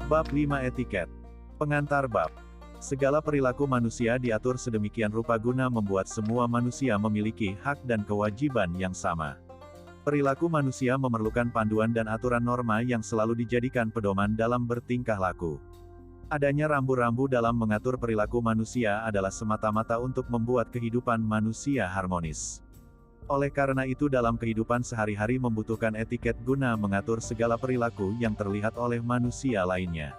Bab 5 Etiket. Pengantar bab. Segala perilaku manusia diatur sedemikian rupa guna membuat semua manusia memiliki hak dan kewajiban yang sama. Perilaku manusia memerlukan panduan dan aturan norma yang selalu dijadikan pedoman dalam bertingkah laku. Adanya rambu-rambu dalam mengatur perilaku manusia adalah semata-mata untuk membuat kehidupan manusia harmonis. Oleh karena itu dalam kehidupan sehari-hari membutuhkan etiket guna mengatur segala perilaku yang terlihat oleh manusia lainnya.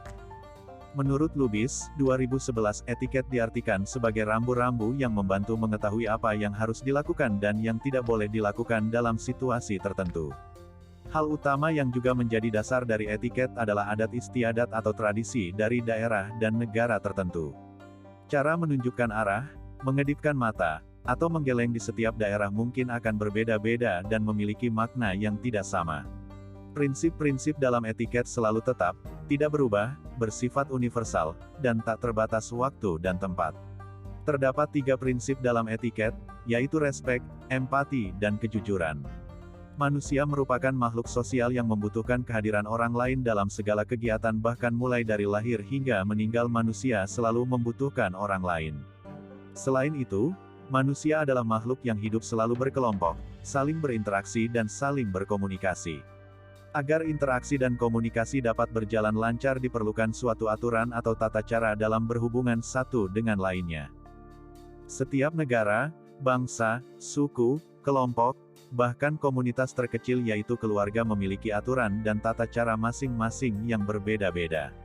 Menurut Lubis, 2011, etiket diartikan sebagai rambu-rambu yang membantu mengetahui apa yang harus dilakukan dan yang tidak boleh dilakukan dalam situasi tertentu. Hal utama yang juga menjadi dasar dari etiket adalah adat istiadat atau tradisi dari daerah dan negara tertentu. Cara menunjukkan arah, mengedipkan mata, atau menggeleng di setiap daerah mungkin akan berbeda-beda dan memiliki makna yang tidak sama. Prinsip-prinsip dalam etiket selalu tetap, tidak berubah, bersifat universal, dan tak terbatas waktu dan tempat. Terdapat 3 prinsip dalam etiket, yaitu respek, empati, dan kejujuran. Manusia merupakan makhluk sosial yang membutuhkan kehadiran orang lain dalam segala kegiatan bahkan mulai dari lahir hingga meninggal manusia selalu membutuhkan orang lain. Selain itu, manusia adalah makhluk yang hidup selalu berkelompok, saling berinteraksi dan saling berkomunikasi. Agar interaksi dan komunikasi dapat berjalan lancar diperlukan suatu aturan atau tata cara dalam berhubungan satu dengan lainnya. Setiap negara, bangsa, suku, kelompok, bahkan komunitas terkecil yaitu keluarga memiliki aturan dan tata cara masing-masing yang berbeda-beda.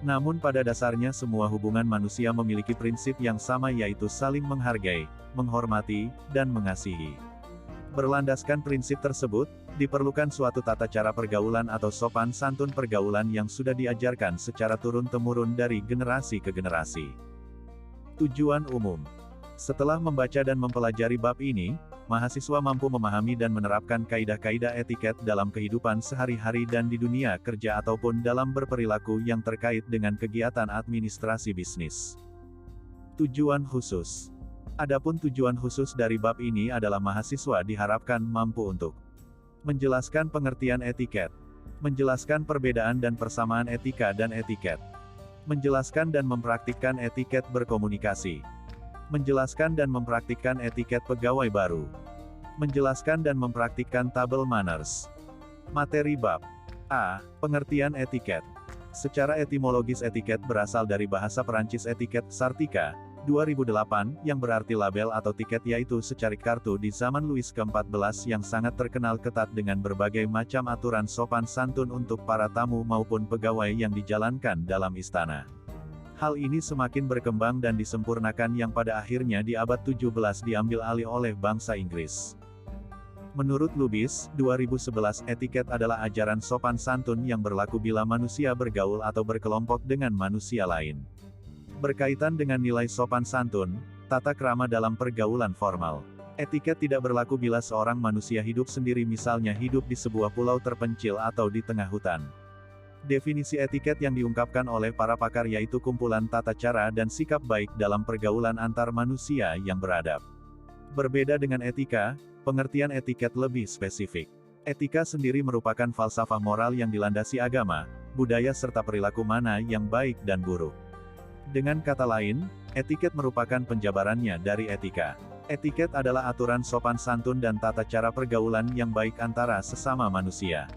Namun pada dasarnya semua hubungan manusia memiliki prinsip yang sama yaitu saling menghargai, menghormati, dan mengasihi. Berlandaskan prinsip tersebut, diperlukan suatu tata cara pergaulan atau sopan santun pergaulan yang sudah diajarkan secara turun-temurun dari generasi ke generasi. Tujuan umum. Setelah membaca dan mempelajari bab ini, mahasiswa mampu memahami dan menerapkan kaidah-kaidah etiket dalam kehidupan sehari-hari dan di dunia kerja ataupun dalam berperilaku yang terkait dengan kegiatan administrasi bisnis. Tujuan khusus. Adapun tujuan khusus dari bab ini adalah mahasiswa diharapkan mampu untuk menjelaskan pengertian etiket, menjelaskan perbedaan dan persamaan etika dan etiket, menjelaskan dan mempraktikkan etiket berkomunikasi, menjelaskan dan mempraktikkan etiket pegawai baru, menjelaskan dan mempraktikkan tabel manners. Materi bab A. Pengertian etiket. Secara etimologis etiket berasal dari bahasa Perancis etiket, sartika, 2008, yang berarti label atau tiket yaitu secari kartu di zaman Louis ke-14 yang sangat terkenal ketat dengan berbagai macam aturan sopan santun untuk para tamu maupun pegawai yang dijalankan dalam istana. Hal ini semakin berkembang dan disempurnakan yang pada akhirnya di abad 17 diambil alih oleh bangsa Inggris. Menurut Lubis, 2011, etiket adalah ajaran sopan santun yang berlaku bila manusia bergaul atau berkelompok dengan manusia lain. Berkaitan dengan nilai sopan santun, tata krama dalam pergaulan formal. Etiket tidak berlaku bila seorang manusia hidup sendiri misalnya hidup di sebuah pulau terpencil atau di tengah hutan. Definisi etiket yang diungkapkan oleh para pakar yaitu kumpulan tata cara dan sikap baik dalam pergaulan antar manusia yang beradab. Berbeda dengan etika, pengertian etiket lebih spesifik. Etika sendiri merupakan falsafah moral yang dilandasi agama, budaya serta perilaku mana yang baik dan buruk. Dengan kata lain, etiket merupakan penjabarannya dari etika. Etiket adalah aturan sopan santun dan tata cara pergaulan yang baik antara sesama manusia.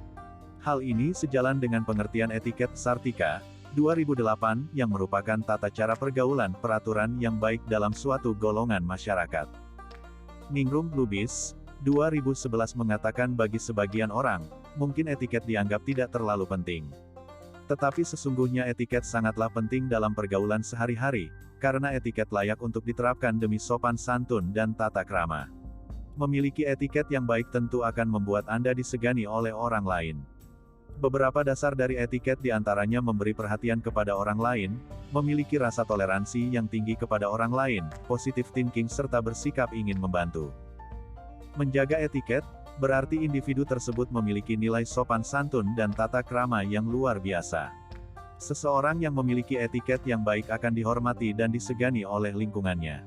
Hal ini sejalan dengan pengertian etiket Sartika, 2008, yang merupakan tata cara pergaulan peraturan yang baik dalam suatu golongan masyarakat. Ningrum Lubis, 2011 mengatakan bagi sebagian orang, mungkin etiket dianggap tidak terlalu penting. Tetapi sesungguhnya etiket sangatlah penting dalam pergaulan sehari-hari, karena etiket layak untuk diterapkan demi sopan santun dan tata krama. Memiliki etiket yang baik tentu akan membuat Anda disegani oleh orang lain. Beberapa dasar dari etiket diantaranya memberi perhatian kepada orang lain, memiliki rasa toleransi yang tinggi kepada orang lain, positive thinking serta bersikap ingin membantu. Menjaga etiket berarti individu tersebut memiliki nilai sopan santun dan tata krama yang luar biasa. Seseorang yang memiliki etiket yang baik akan dihormati dan disegani oleh lingkungannya.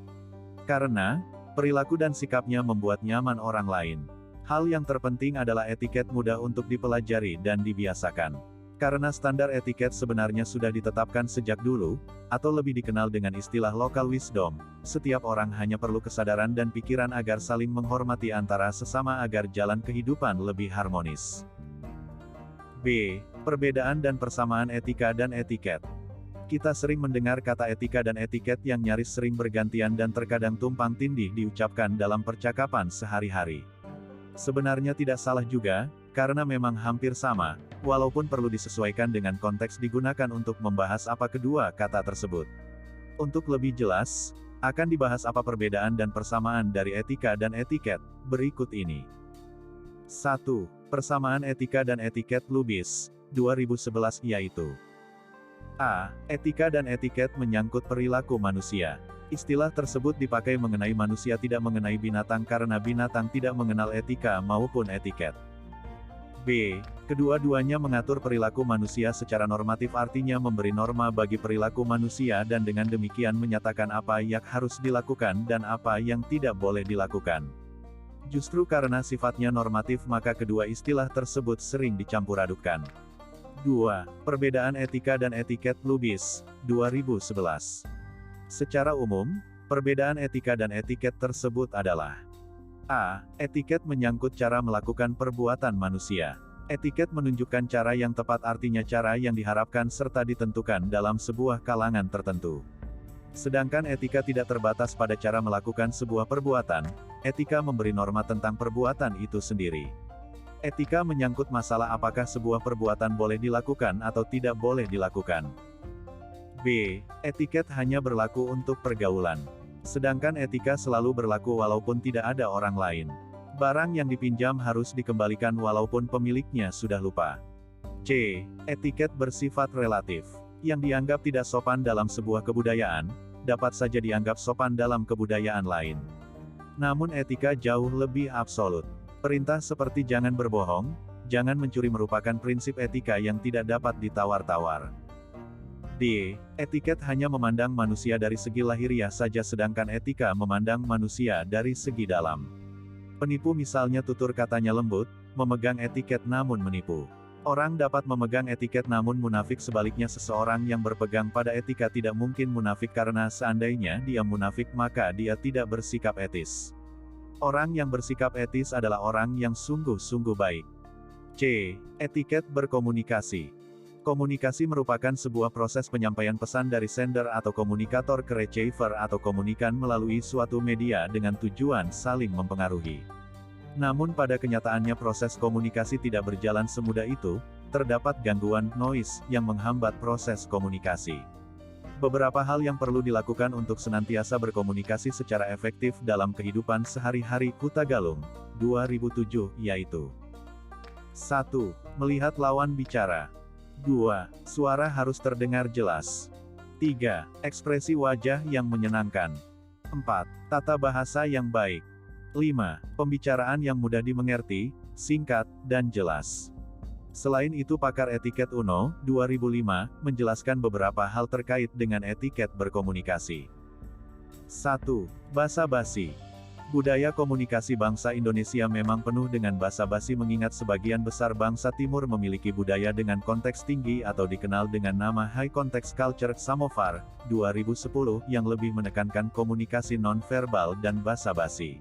Karena, perilaku dan sikapnya membuat nyaman orang lain. Hal yang terpenting adalah etiket mudah untuk dipelajari dan dibiasakan. Karena standar etiket sebenarnya sudah ditetapkan sejak dulu, atau lebih dikenal dengan istilah local wisdom, setiap orang hanya perlu kesadaran dan pikiran agar saling menghormati antara sesama agar jalan kehidupan lebih harmonis. B. Perbedaan dan persamaan etika dan etiket. Kita sering mendengar kata etika dan etiket yang nyaris sering bergantian dan terkadang tumpang tindih diucapkan dalam percakapan sehari-hari. Sebenarnya tidak salah juga, karena memang hampir sama, walaupun perlu disesuaikan dengan konteks digunakan untuk membahas apa kedua kata tersebut. Untuk lebih jelas, akan dibahas apa perbedaan dan persamaan dari etika dan etiket, berikut ini. 1. Persamaan etika dan etiket Lubis, 2011 yaitu A. Etika dan etiket menyangkut perilaku manusia. Istilah tersebut dipakai mengenai manusia tidak mengenai binatang karena binatang tidak mengenal etika maupun etiket. B. Kedua-duanya mengatur perilaku manusia secara normatif artinya memberi norma bagi perilaku manusia dan dengan demikian menyatakan apa yang harus dilakukan dan apa yang tidak boleh dilakukan. Justru karena sifatnya normatif maka kedua istilah tersebut sering dicampur-adukkan. 2. Perbedaan etika dan etiket Lubis, 2011. Secara umum, perbedaan etika dan etiket tersebut adalah A. Etiket menyangkut cara melakukan perbuatan manusia. Etiket menunjukkan cara yang tepat artinya cara yang diharapkan serta ditentukan dalam sebuah kalangan tertentu. Sedangkan etika tidak terbatas pada cara melakukan sebuah perbuatan, etika memberi norma tentang perbuatan itu sendiri. Etika menyangkut masalah apakah sebuah perbuatan boleh dilakukan atau tidak boleh dilakukan. B. Etiket hanya berlaku untuk pergaulan. Sedangkan etika selalu berlaku walaupun tidak ada orang lain. Barang yang dipinjam harus dikembalikan walaupun pemiliknya sudah lupa. C. Etiket bersifat relatif. Yang dianggap tidak sopan dalam sebuah kebudayaan, dapat saja dianggap sopan dalam kebudayaan lain. Namun etika jauh lebih absolut. Perintah seperti jangan berbohong, jangan mencuri merupakan prinsip etika yang tidak dapat ditawar-tawar. D. Etiket hanya memandang manusia dari segi lahiriah saja sedangkan etika memandang manusia dari segi dalam. Penipu misalnya tutur katanya lembut, memegang etiket namun menipu. Orang dapat memegang etiket namun munafik sebaliknya seseorang yang berpegang pada etika tidak mungkin munafik karena seandainya dia munafik maka dia tidak bersikap etis. Orang yang bersikap etis adalah orang yang sungguh-sungguh baik. C. Etiket berkomunikasi. Komunikasi merupakan sebuah proses penyampaian pesan dari sender atau komunikator ke receiver atau komunikan melalui suatu media dengan tujuan saling mempengaruhi. Namun pada kenyataannya proses komunikasi tidak berjalan semudah itu, terdapat gangguan noise yang menghambat proses komunikasi. Beberapa hal yang perlu dilakukan untuk senantiasa berkomunikasi secara efektif dalam kehidupan sehari-hari Hutagalung, 2007 yaitu 1. Melihat lawan bicara. 2. Suara harus terdengar jelas. 3. Ekspresi wajah yang menyenangkan. 4. Tata bahasa yang baik. 5. Pembicaraan yang mudah dimengerti, singkat, dan jelas. Selain itu pakar etiket UNO, 2005, menjelaskan beberapa hal terkait dengan etiket berkomunikasi. 1. Basa-basi. Budaya komunikasi bangsa Indonesia memang penuh dengan basa-basi mengingat sebagian besar bangsa Timur memiliki budaya dengan konteks tinggi atau dikenal dengan nama High Context Culture Samovar, 2010, yang lebih menekankan komunikasi non-verbal dan basa-basi.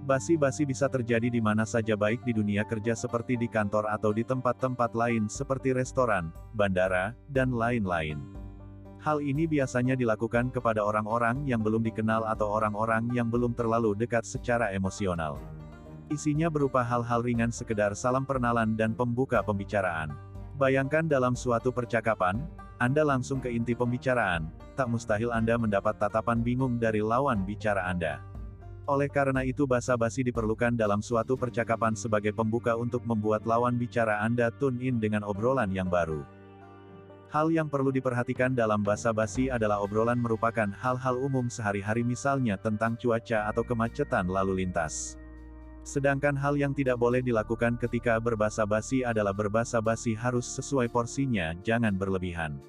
Basi-basi bisa terjadi di mana saja baik di dunia kerja seperti di kantor atau di tempat-tempat lain seperti restoran, bandara, dan lain-lain. Hal ini biasanya dilakukan kepada orang-orang yang belum dikenal atau orang-orang yang belum terlalu dekat secara emosional. Isinya berupa hal-hal ringan sekedar salam perkenalan dan pembuka pembicaraan. Bayangkan dalam suatu percakapan, Anda langsung ke inti pembicaraan, tak mustahil Anda mendapat tatapan bingung dari lawan bicara Anda. Oleh karena itu basa-basi diperlukan dalam suatu percakapan sebagai pembuka untuk membuat lawan bicara Anda tune in dengan obrolan yang baru. Hal yang perlu diperhatikan dalam basa-basi adalah obrolan merupakan hal-hal umum sehari-hari misalnya tentang cuaca atau kemacetan lalu lintas. Sedangkan hal yang tidak boleh dilakukan ketika berbasa-basi adalah berbasa-basi harus sesuai porsinya, jangan berlebihan.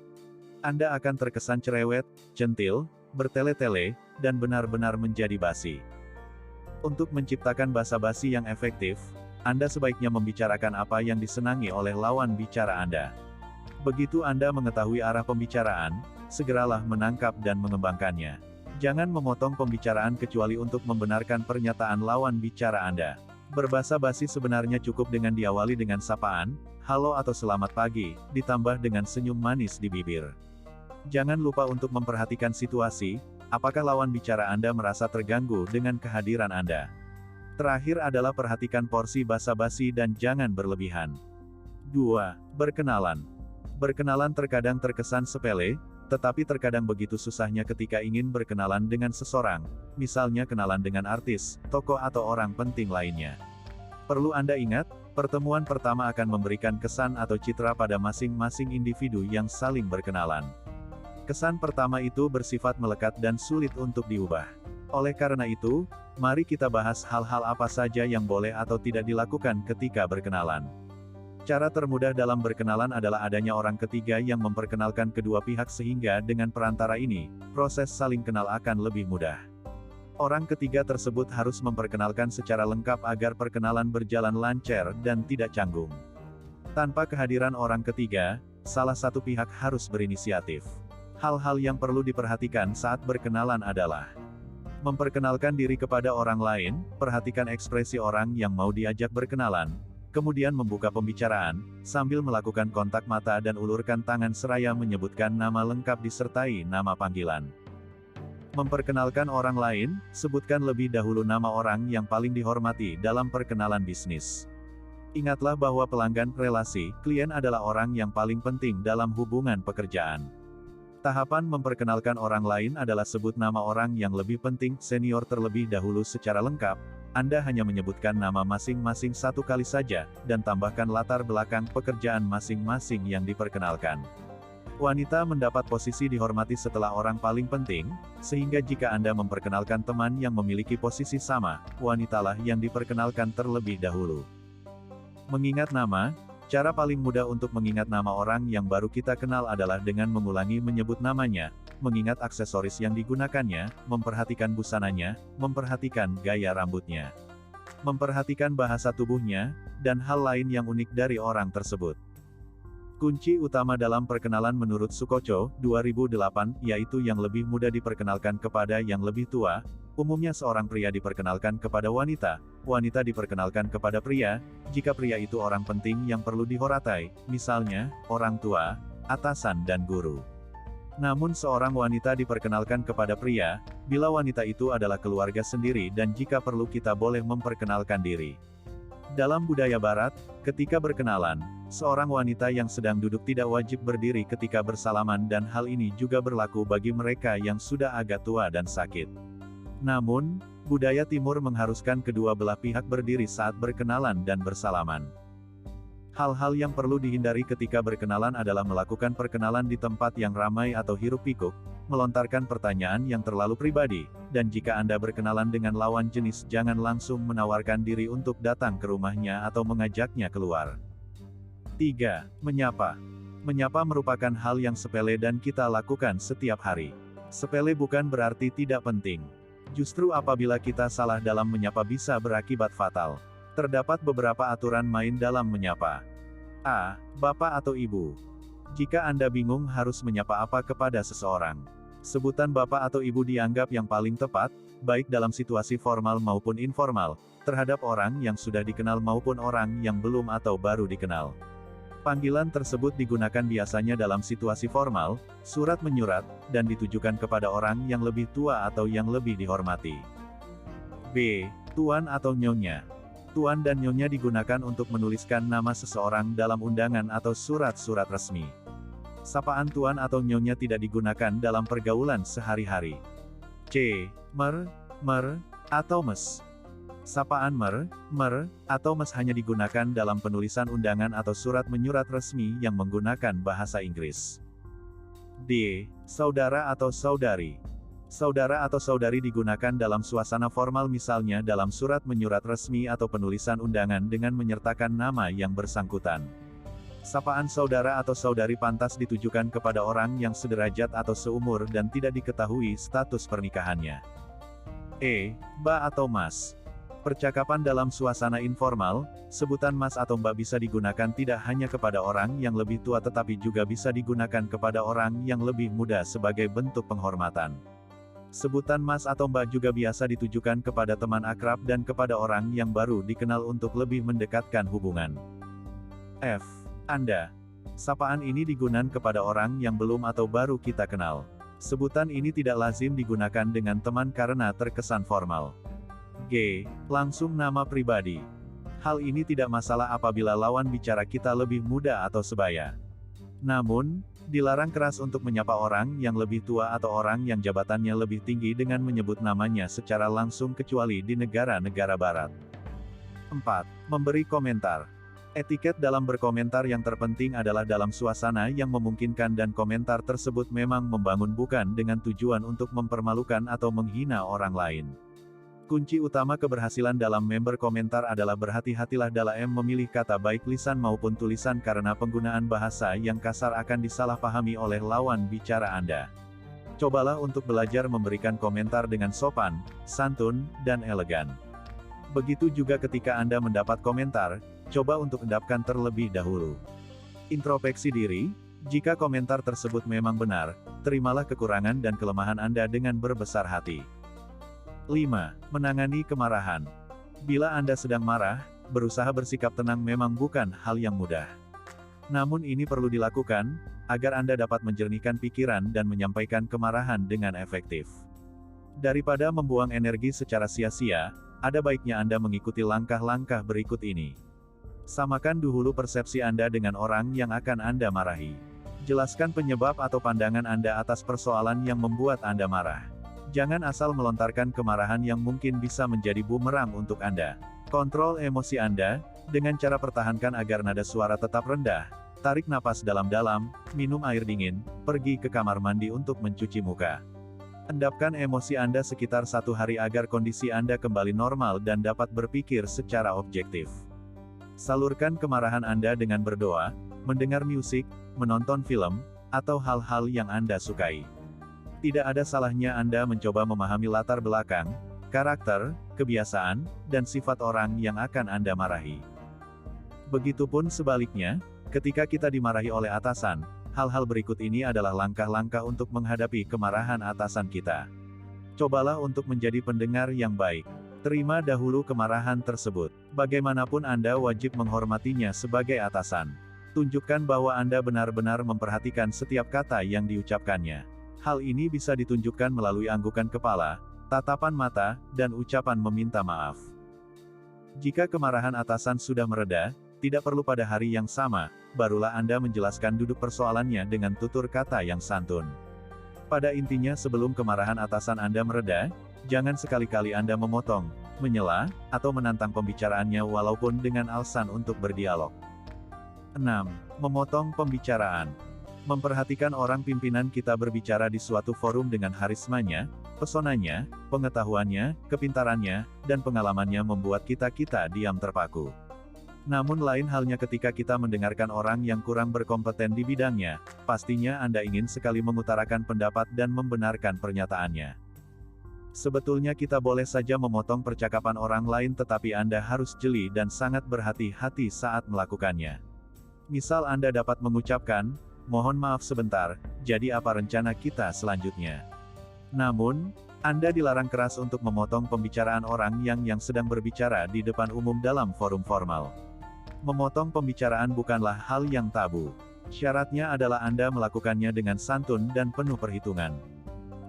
Anda akan terkesan cerewet, centil, bertele-tele, dan benar-benar menjadi basi. Untuk menciptakan basa-basi yang efektif, Anda sebaiknya membicarakan apa yang disenangi oleh lawan bicara Anda. Begitu Anda mengetahui arah pembicaraan, segeralah menangkap dan mengembangkannya. Jangan memotong pembicaraan kecuali untuk membenarkan pernyataan lawan bicara Anda. Berbasa basi sebenarnya cukup dengan diawali dengan sapaan, halo atau selamat pagi, ditambah dengan senyum manis di bibir. Jangan lupa untuk memperhatikan situasi, apakah lawan bicara Anda merasa terganggu dengan kehadiran Anda. Terakhir adalah perhatikan porsi basa-basi dan jangan berlebihan. 2. Berkenalan. Berkenalan terkadang terkesan sepele, tetapi terkadang begitu susahnya ketika ingin berkenalan dengan seseorang, misalnya kenalan dengan artis, tokoh atau orang penting lainnya. Perlu Anda ingat, pertemuan pertama akan memberikan kesan atau citra pada masing-masing individu yang saling berkenalan. Kesan pertama itu bersifat melekat dan sulit untuk diubah. Oleh karena itu, mari kita bahas hal-hal apa saja yang boleh atau tidak dilakukan ketika berkenalan. Cara termudah dalam berkenalan adalah adanya orang ketiga yang memperkenalkan kedua pihak sehingga dengan perantara ini, proses saling kenal akan lebih mudah. Orang ketiga tersebut harus memperkenalkan secara lengkap agar perkenalan berjalan lancar dan tidak canggung. Tanpa kehadiran orang ketiga, salah satu pihak harus berinisiatif. Hal-hal yang perlu diperhatikan saat berkenalan adalah memperkenalkan diri kepada orang lain, perhatikan ekspresi orang yang mau diajak berkenalan, kemudian membuka pembicaraan, sambil melakukan kontak mata dan ulurkan tangan seraya menyebutkan nama lengkap disertai nama panggilan. Memperkenalkan orang lain, sebutkan lebih dahulu nama orang yang paling dihormati dalam perkenalan bisnis. Ingatlah bahwa pelanggan, relasi, klien adalah orang yang paling penting dalam hubungan pekerjaan. Tahapan memperkenalkan orang lain adalah sebut nama orang yang lebih penting, senior terlebih dahulu secara lengkap. Anda hanya menyebutkan nama masing-masing satu kali saja, dan tambahkan latar belakang pekerjaan masing-masing yang diperkenalkan. Wanita mendapat posisi dihormati setelah orang paling penting, sehingga jika Anda memperkenalkan teman yang memiliki posisi sama, wanitalah yang diperkenalkan terlebih dahulu. Mengingat nama. Cara paling mudah untuk mengingat nama orang yang baru kita kenal adalah dengan mengulangi menyebut namanya, mengingat aksesoris yang digunakannya, memperhatikan busananya, memperhatikan gaya rambutnya, memperhatikan bahasa tubuhnya, dan hal lain yang unik dari orang tersebut. Kunci utama dalam perkenalan menurut Sukoco, 2008, yaitu yang lebih mudah diperkenalkan kepada yang lebih tua. Umumnya seorang pria diperkenalkan kepada wanita, wanita diperkenalkan kepada pria, jika pria itu orang penting yang perlu dihormatai, misalnya, orang tua, atasan dan guru. Namun seorang wanita diperkenalkan kepada pria, bila wanita itu adalah keluarga sendiri dan jika perlu kita boleh memperkenalkan diri. Dalam budaya barat, ketika berkenalan, seorang wanita yang sedang duduk tidak wajib berdiri ketika bersalaman dan hal ini juga berlaku bagi mereka yang sudah agak tua dan sakit. Namun, budaya timur mengharuskan kedua belah pihak berdiri saat berkenalan dan bersalaman. Hal-hal yang perlu dihindari ketika berkenalan adalah melakukan perkenalan di tempat yang ramai atau hiruk-pikuk, melontarkan pertanyaan yang terlalu pribadi, dan jika Anda berkenalan dengan lawan jenis jangan langsung menawarkan diri untuk datang ke rumahnya atau mengajaknya keluar. 3. Menyapa. Menyapa merupakan hal yang sepele dan kita lakukan setiap hari. Sepele bukan berarti tidak penting. Justru apabila kita salah dalam menyapa bisa berakibat fatal. Terdapat beberapa aturan main dalam menyapa. A. Bapak atau Ibu. Jika Anda bingung harus menyapa apa kepada seseorang, sebutan Bapak atau Ibu dianggap yang paling tepat, baik dalam situasi formal maupun informal, terhadap orang yang sudah dikenal maupun orang yang belum atau baru dikenal. Panggilan tersebut digunakan biasanya dalam situasi formal, surat menyurat, dan ditujukan kepada orang yang lebih tua atau yang lebih dihormati. B. Tuan atau Nyonya. Tuan dan Nyonya digunakan untuk menuliskan nama seseorang dalam undangan atau surat-surat resmi. Sapaan Tuan atau Nyonya tidak digunakan dalam pergaulan sehari-hari. C. Mer, atau Mes. Sapaan mer, atau Mes hanya digunakan dalam penulisan undangan atau surat menyurat resmi yang menggunakan bahasa Inggris. D. Saudara atau saudari. Saudara atau saudari digunakan dalam suasana formal misalnya dalam surat menyurat resmi atau penulisan undangan dengan menyertakan nama yang bersangkutan. Sapaan saudara atau saudari pantas ditujukan kepada orang yang sederajat atau seumur dan tidak diketahui status pernikahannya. E. Ba atau Mas. Percakapan dalam suasana informal, sebutan Mas atau Mbak bisa digunakan tidak hanya kepada orang yang lebih tua tetapi juga bisa digunakan kepada orang yang lebih muda sebagai bentuk penghormatan. Sebutan Mas atau Mbak juga biasa ditujukan kepada teman akrab dan kepada orang yang baru dikenal untuk lebih mendekatkan hubungan. F. Anda. Sapaan ini digunakan kepada orang yang belum atau baru kita kenal. Sebutan ini tidak lazim digunakan dengan teman karena terkesan formal. G. Langsung nama pribadi. Hal ini tidak masalah apabila lawan bicara kita lebih muda atau sebaya. Namun, dilarang keras untuk menyapa orang yang lebih tua atau orang yang jabatannya lebih tinggi dengan menyebut namanya secara langsung kecuali di negara-negara barat. 4. Memberi komentar. Etiket dalam berkomentar yang terpenting adalah dalam suasana yang memungkinkan dan komentar tersebut memang membangun bukan dengan tujuan untuk mempermalukan atau menghina orang lain. Kunci utama keberhasilan dalam member komentar adalah berhati-hatilah dalam memilih kata baik lisan maupun tulisan karena penggunaan bahasa yang kasar akan disalahpahami oleh lawan bicara Anda. Cobalah untuk belajar memberikan komentar dengan sopan, santun, dan elegan. Begitu juga ketika Anda mendapat komentar, coba untuk endapkan terlebih dahulu. Introspeksi diri, jika komentar tersebut memang benar, terimalah kekurangan dan kelemahan Anda dengan berbesar hati. 5. Menangani kemarahan. Bila Anda sedang marah, berusaha bersikap tenang memang bukan hal yang mudah. Namun ini perlu dilakukan, agar Anda dapat menjernihkan pikiran dan menyampaikan kemarahan dengan efektif. Daripada membuang energi secara sia-sia, ada baiknya Anda mengikuti langkah-langkah berikut ini. Samakan dahulu persepsi Anda dengan orang yang akan Anda marahi. Jelaskan penyebab atau pandangan Anda atas persoalan yang membuat Anda marah. Jangan asal melontarkan kemarahan yang mungkin bisa menjadi bumerang untuk Anda. Kontrol emosi Anda, dengan cara pertahankan agar nada suara tetap rendah, tarik napas dalam-dalam, minum air dingin, pergi ke kamar mandi untuk mencuci muka. Endapkan emosi Anda sekitar 1 hari agar kondisi Anda kembali normal dan dapat berpikir secara objektif. Salurkan kemarahan Anda dengan berdoa, mendengar musik, menonton film, atau hal-hal yang Anda sukai. Tidak ada salahnya Anda mencoba memahami latar belakang, karakter, kebiasaan, dan sifat orang yang akan Anda marahi. Begitupun sebaliknya, ketika kita dimarahi oleh atasan, hal-hal berikut ini adalah langkah-langkah untuk menghadapi kemarahan atasan kita. Cobalah untuk menjadi pendengar yang baik. Terima dahulu kemarahan tersebut. Bagaimanapun Anda wajib menghormatinya sebagai atasan. Tunjukkan bahwa Anda benar-benar memperhatikan setiap kata yang diucapkannya. Hal ini bisa ditunjukkan melalui anggukan kepala, tatapan mata, dan ucapan meminta maaf. Jika kemarahan atasan sudah mereda, tidak perlu pada hari yang sama, barulah Anda menjelaskan duduk persoalannya dengan tutur kata yang santun. Pada intinya sebelum kemarahan atasan Anda mereda, jangan sekali-kali Anda memotong, menyela, atau menantang pembicaraannya walaupun dengan alasan untuk berdialog. 6. Memotong pembicaraan. Memperhatikan orang pimpinan kita berbicara di suatu forum dengan harismanya, pesonanya, pengetahuannya, kepintarannya, dan pengalamannya membuat kita diam terpaku. Namun lain halnya ketika kita mendengarkan orang yang kurang berkompeten di bidangnya, pastinya Anda ingin sekali mengutarakan pendapat dan membenarkan pernyataannya. Sebetulnya kita boleh saja memotong percakapan orang lain tetapi Anda harus jeli dan sangat berhati-hati saat melakukannya. Misal Anda dapat mengucapkan, "Mohon maaf sebentar, jadi apa rencana kita selanjutnya?" Namun, Anda dilarang keras untuk memotong pembicaraan orang yang sedang berbicara di depan umum dalam forum formal. Memotong pembicaraan bukanlah hal yang tabu. Syaratnya adalah Anda melakukannya dengan santun dan penuh perhitungan.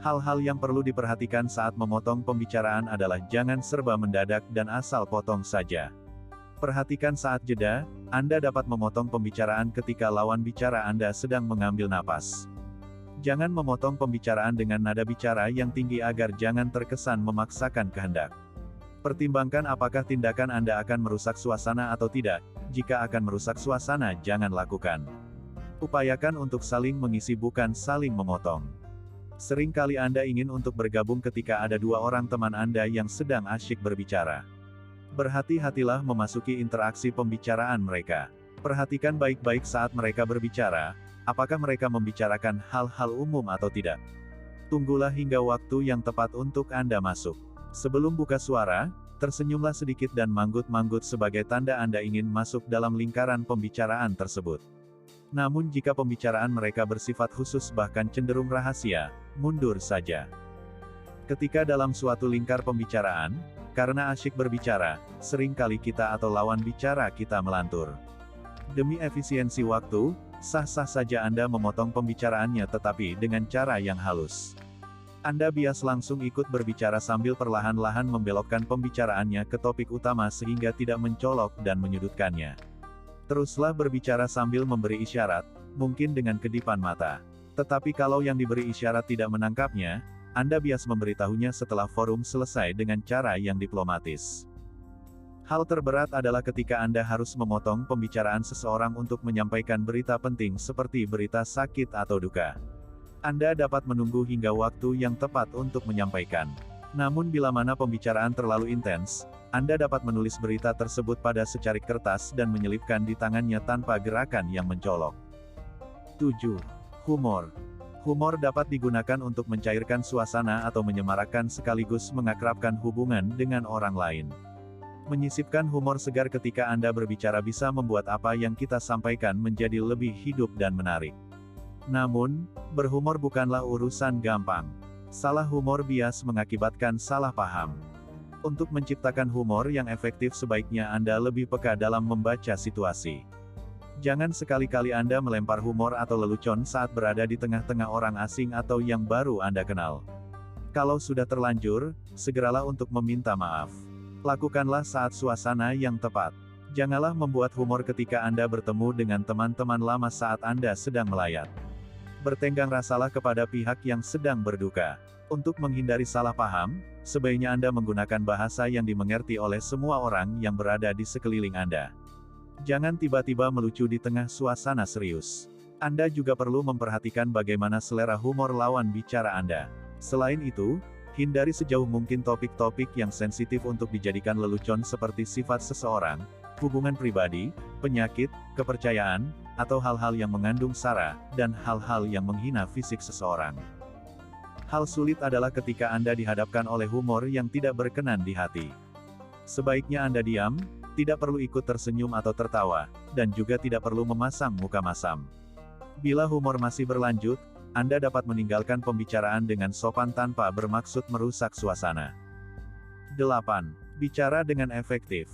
Hal-hal yang perlu diperhatikan saat memotong pembicaraan adalah jangan serba mendadak dan asal potong saja. Perhatikan saat jeda, Anda dapat memotong pembicaraan ketika lawan bicara Anda sedang mengambil napas. Jangan memotong pembicaraan dengan nada bicara yang tinggi agar jangan terkesan memaksakan kehendak. Pertimbangkan apakah tindakan Anda akan merusak suasana atau tidak. Jika akan merusak suasana, jangan lakukan. Upayakan untuk saling mengisi bukan saling memotong. Seringkali Anda ingin untuk bergabung ketika ada 2 orang teman Anda yang sedang asyik berbicara. Berhati-hatilah memasuki interaksi pembicaraan mereka. Perhatikan baik-baik saat mereka berbicara, apakah mereka membicarakan hal-hal umum atau tidak. Tunggulah hingga waktu yang tepat untuk Anda masuk. Sebelum buka suara, Tersenyumlah sedikit dan manggut-manggut sebagai tanda Anda ingin masuk dalam lingkaran pembicaraan tersebut. Namun jika pembicaraan mereka bersifat khusus bahkan cenderung rahasia, mundur saja. Ketika dalam suatu lingkar pembicaraan, karena asyik berbicara, seringkali kita atau lawan bicara kita melantur. Demi efisiensi waktu, sah-sah saja Anda memotong pembicaraannya tetapi dengan cara yang halus. Anda bias langsung ikut berbicara sambil perlahan-lahan membelokkan pembicaraannya ke topik utama sehingga tidak mencolok dan menyudutkannya. Teruslah berbicara sambil memberi isyarat, mungkin dengan kedipan mata. Tetapi kalau yang diberi isyarat tidak menangkapnya, Anda bias memberitahunya setelah forum selesai dengan cara yang diplomatis. Hal terberat adalah ketika Anda harus memotong pembicaraan seseorang untuk menyampaikan berita penting seperti berita sakit atau duka. Anda dapat menunggu hingga waktu yang tepat untuk menyampaikan. Namun bila mana pembicaraan terlalu intens, Anda dapat menulis berita tersebut pada secarik kertas dan menyelipkan di tangannya tanpa gerakan yang mencolok. 7. Humor. Humor dapat digunakan untuk mencairkan suasana atau menyemarakkan sekaligus mengakrabkan hubungan dengan orang lain. Menyisipkan humor segar ketika Anda berbicara bisa membuat apa yang kita sampaikan menjadi lebih hidup dan menarik. Namun, berhumor bukanlah urusan gampang. Salah humor bias mengakibatkan salah paham. Untuk menciptakan humor yang efektif sebaiknya Anda lebih peka dalam membaca situasi. Jangan sekali-kali Anda melempar humor atau lelucon saat berada di tengah-tengah orang asing atau yang baru Anda kenal. Kalau sudah terlanjur, segeralah untuk meminta maaf. Lakukanlah saat suasana yang tepat. Janganlah membuat humor ketika Anda bertemu dengan teman-teman lama saat Anda sedang melayat. Bertenggang rasalah kepada pihak yang sedang berduka. Untuk menghindari salah paham, sebaiknya Anda menggunakan bahasa yang dimengerti oleh semua orang yang berada di sekeliling Anda. Jangan tiba-tiba melucu di tengah suasana serius. Anda juga perlu memperhatikan bagaimana selera humor lawan bicara Anda. Selain itu, hindari sejauh mungkin topik-topik yang sensitif untuk dijadikan lelucon seperti sifat seseorang, hubungan pribadi, penyakit, kepercayaan, atau hal-hal yang mengandung sara, dan hal-hal yang menghina fisik seseorang. Hal sulit adalah ketika Anda dihadapkan oleh humor yang tidak berkenan di hati. Sebaiknya Anda diam, tidak perlu ikut tersenyum atau tertawa, dan juga tidak perlu memasang muka masam. Bila humor masih berlanjut, Anda dapat meninggalkan pembicaraan dengan sopan tanpa bermaksud merusak suasana. 8. Bicara dengan efektif.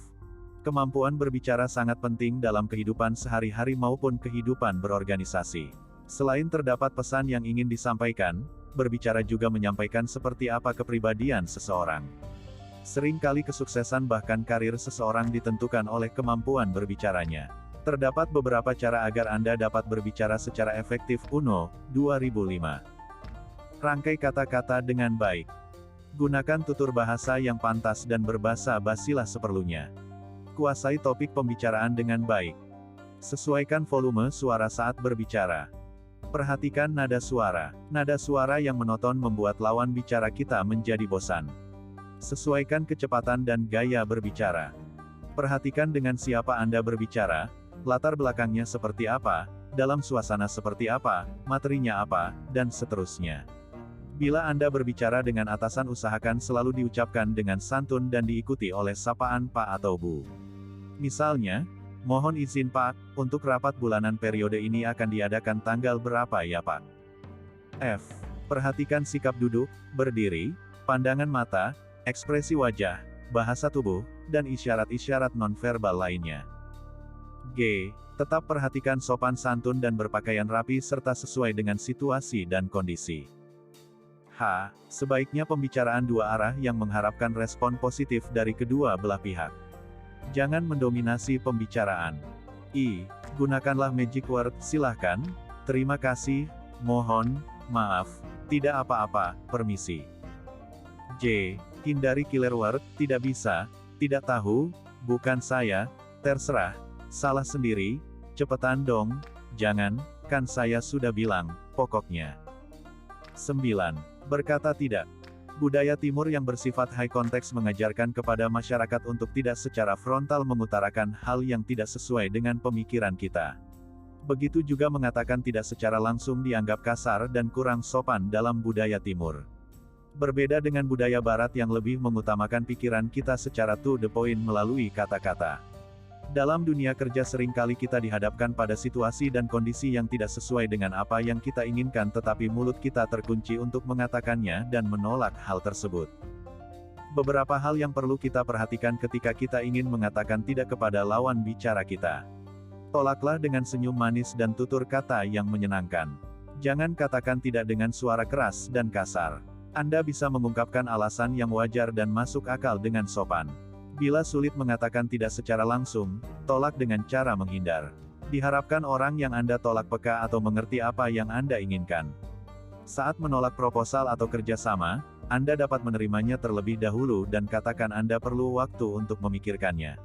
Kemampuan berbicara sangat penting dalam kehidupan sehari-hari maupun kehidupan berorganisasi. Selain terdapat pesan yang ingin disampaikan, berbicara juga menyampaikan seperti apa kepribadian seseorang. Seringkali kesuksesan bahkan karir seseorang ditentukan oleh kemampuan berbicaranya. Terdapat beberapa cara agar Anda dapat berbicara secara efektif. 1. 2005. Rangkai kata-kata dengan baik. Gunakan tutur bahasa yang pantas dan berbasa basilah seperlunya. Kuasai topik pembicaraan dengan baik. Sesuaikan volume suara saat berbicara. Perhatikan nada suara. Nada suara yang monoton membuat lawan bicara kita menjadi bosan. Sesuaikan kecepatan dan gaya berbicara. Perhatikan dengan siapa Anda berbicara, latar belakangnya seperti apa, dalam suasana seperti apa, materinya apa, dan seterusnya. Bila Anda berbicara dengan atasan usahakan selalu diucapkan dengan santun dan diikuti oleh sapaan Pak atau Bu. Misalnya, mohon izin Pak, untuk rapat bulanan periode ini akan diadakan tanggal berapa ya Pak? F. Perhatikan sikap duduk, berdiri, pandangan mata, ekspresi wajah, bahasa tubuh, dan isyarat-isyarat nonverbal lainnya. G. Tetap perhatikan sopan santun dan berpakaian rapi serta sesuai dengan situasi dan kondisi. H. Sebaiknya pembicaraan dua arah yang mengharapkan respon positif dari kedua belah pihak. Jangan mendominasi pembicaraan. I. Gunakanlah magic word, silahkan, terima kasih, mohon, maaf, tidak apa-apa, permisi. J. Hindari killer word, tidak bisa, tidak tahu, bukan saya, terserah, salah sendiri, cepetan dong, jangan, kan saya sudah bilang, pokoknya. 9. Berkata tidak. Budaya Timur yang bersifat high context mengajarkan kepada masyarakat untuk tidak secara frontal mengutarakan hal yang tidak sesuai dengan pemikiran kita. Begitu juga mengatakan tidak secara langsung dianggap kasar dan kurang sopan dalam budaya Timur. Berbeda dengan budaya barat yang lebih mengutamakan pikiran kita secara to the point melalui kata-kata. Dalam dunia kerja seringkali kita dihadapkan pada situasi dan kondisi yang tidak sesuai dengan apa yang kita inginkan, tetapi mulut kita terkunci untuk mengatakannya dan menolak hal tersebut. Beberapa hal yang perlu kita perhatikan ketika kita ingin mengatakan tidak kepada lawan bicara kita. Tolaklah dengan senyum manis dan tutur kata yang menyenangkan. Jangan katakan tidak dengan suara keras dan kasar. Anda bisa mengungkapkan alasan yang wajar dan masuk akal dengan sopan. Bila sulit mengatakan tidak secara langsung, tolak dengan cara menghindar. Diharapkan orang yang Anda tolak peka atau mengerti apa yang Anda inginkan. Saat menolak proposal atau kerjasama, Anda dapat menerimanya terlebih dahulu dan katakan Anda perlu waktu untuk memikirkannya.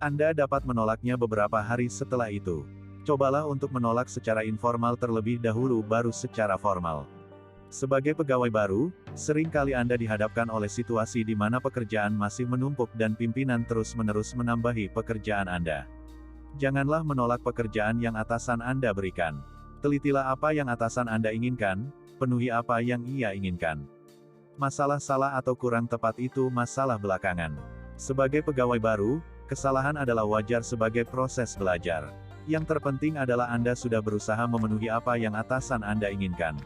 Anda dapat menolaknya beberapa hari setelah itu. Cobalah untuk menolak secara informal terlebih dahulu baru secara formal. Sebagai pegawai baru, seringkali Anda dihadapkan oleh situasi di mana pekerjaan masih menumpuk dan pimpinan terus-menerus menambahi pekerjaan Anda. Janganlah menolak pekerjaan yang atasan Anda berikan. Telitilah apa yang atasan Anda inginkan, penuhi apa yang ia inginkan. Masalah salah atau kurang tepat itu masalah belakangan. Sebagai pegawai baru, kesalahan adalah wajar sebagai proses belajar. Yang terpenting adalah Anda sudah berusaha memenuhi apa yang atasan Anda inginkan.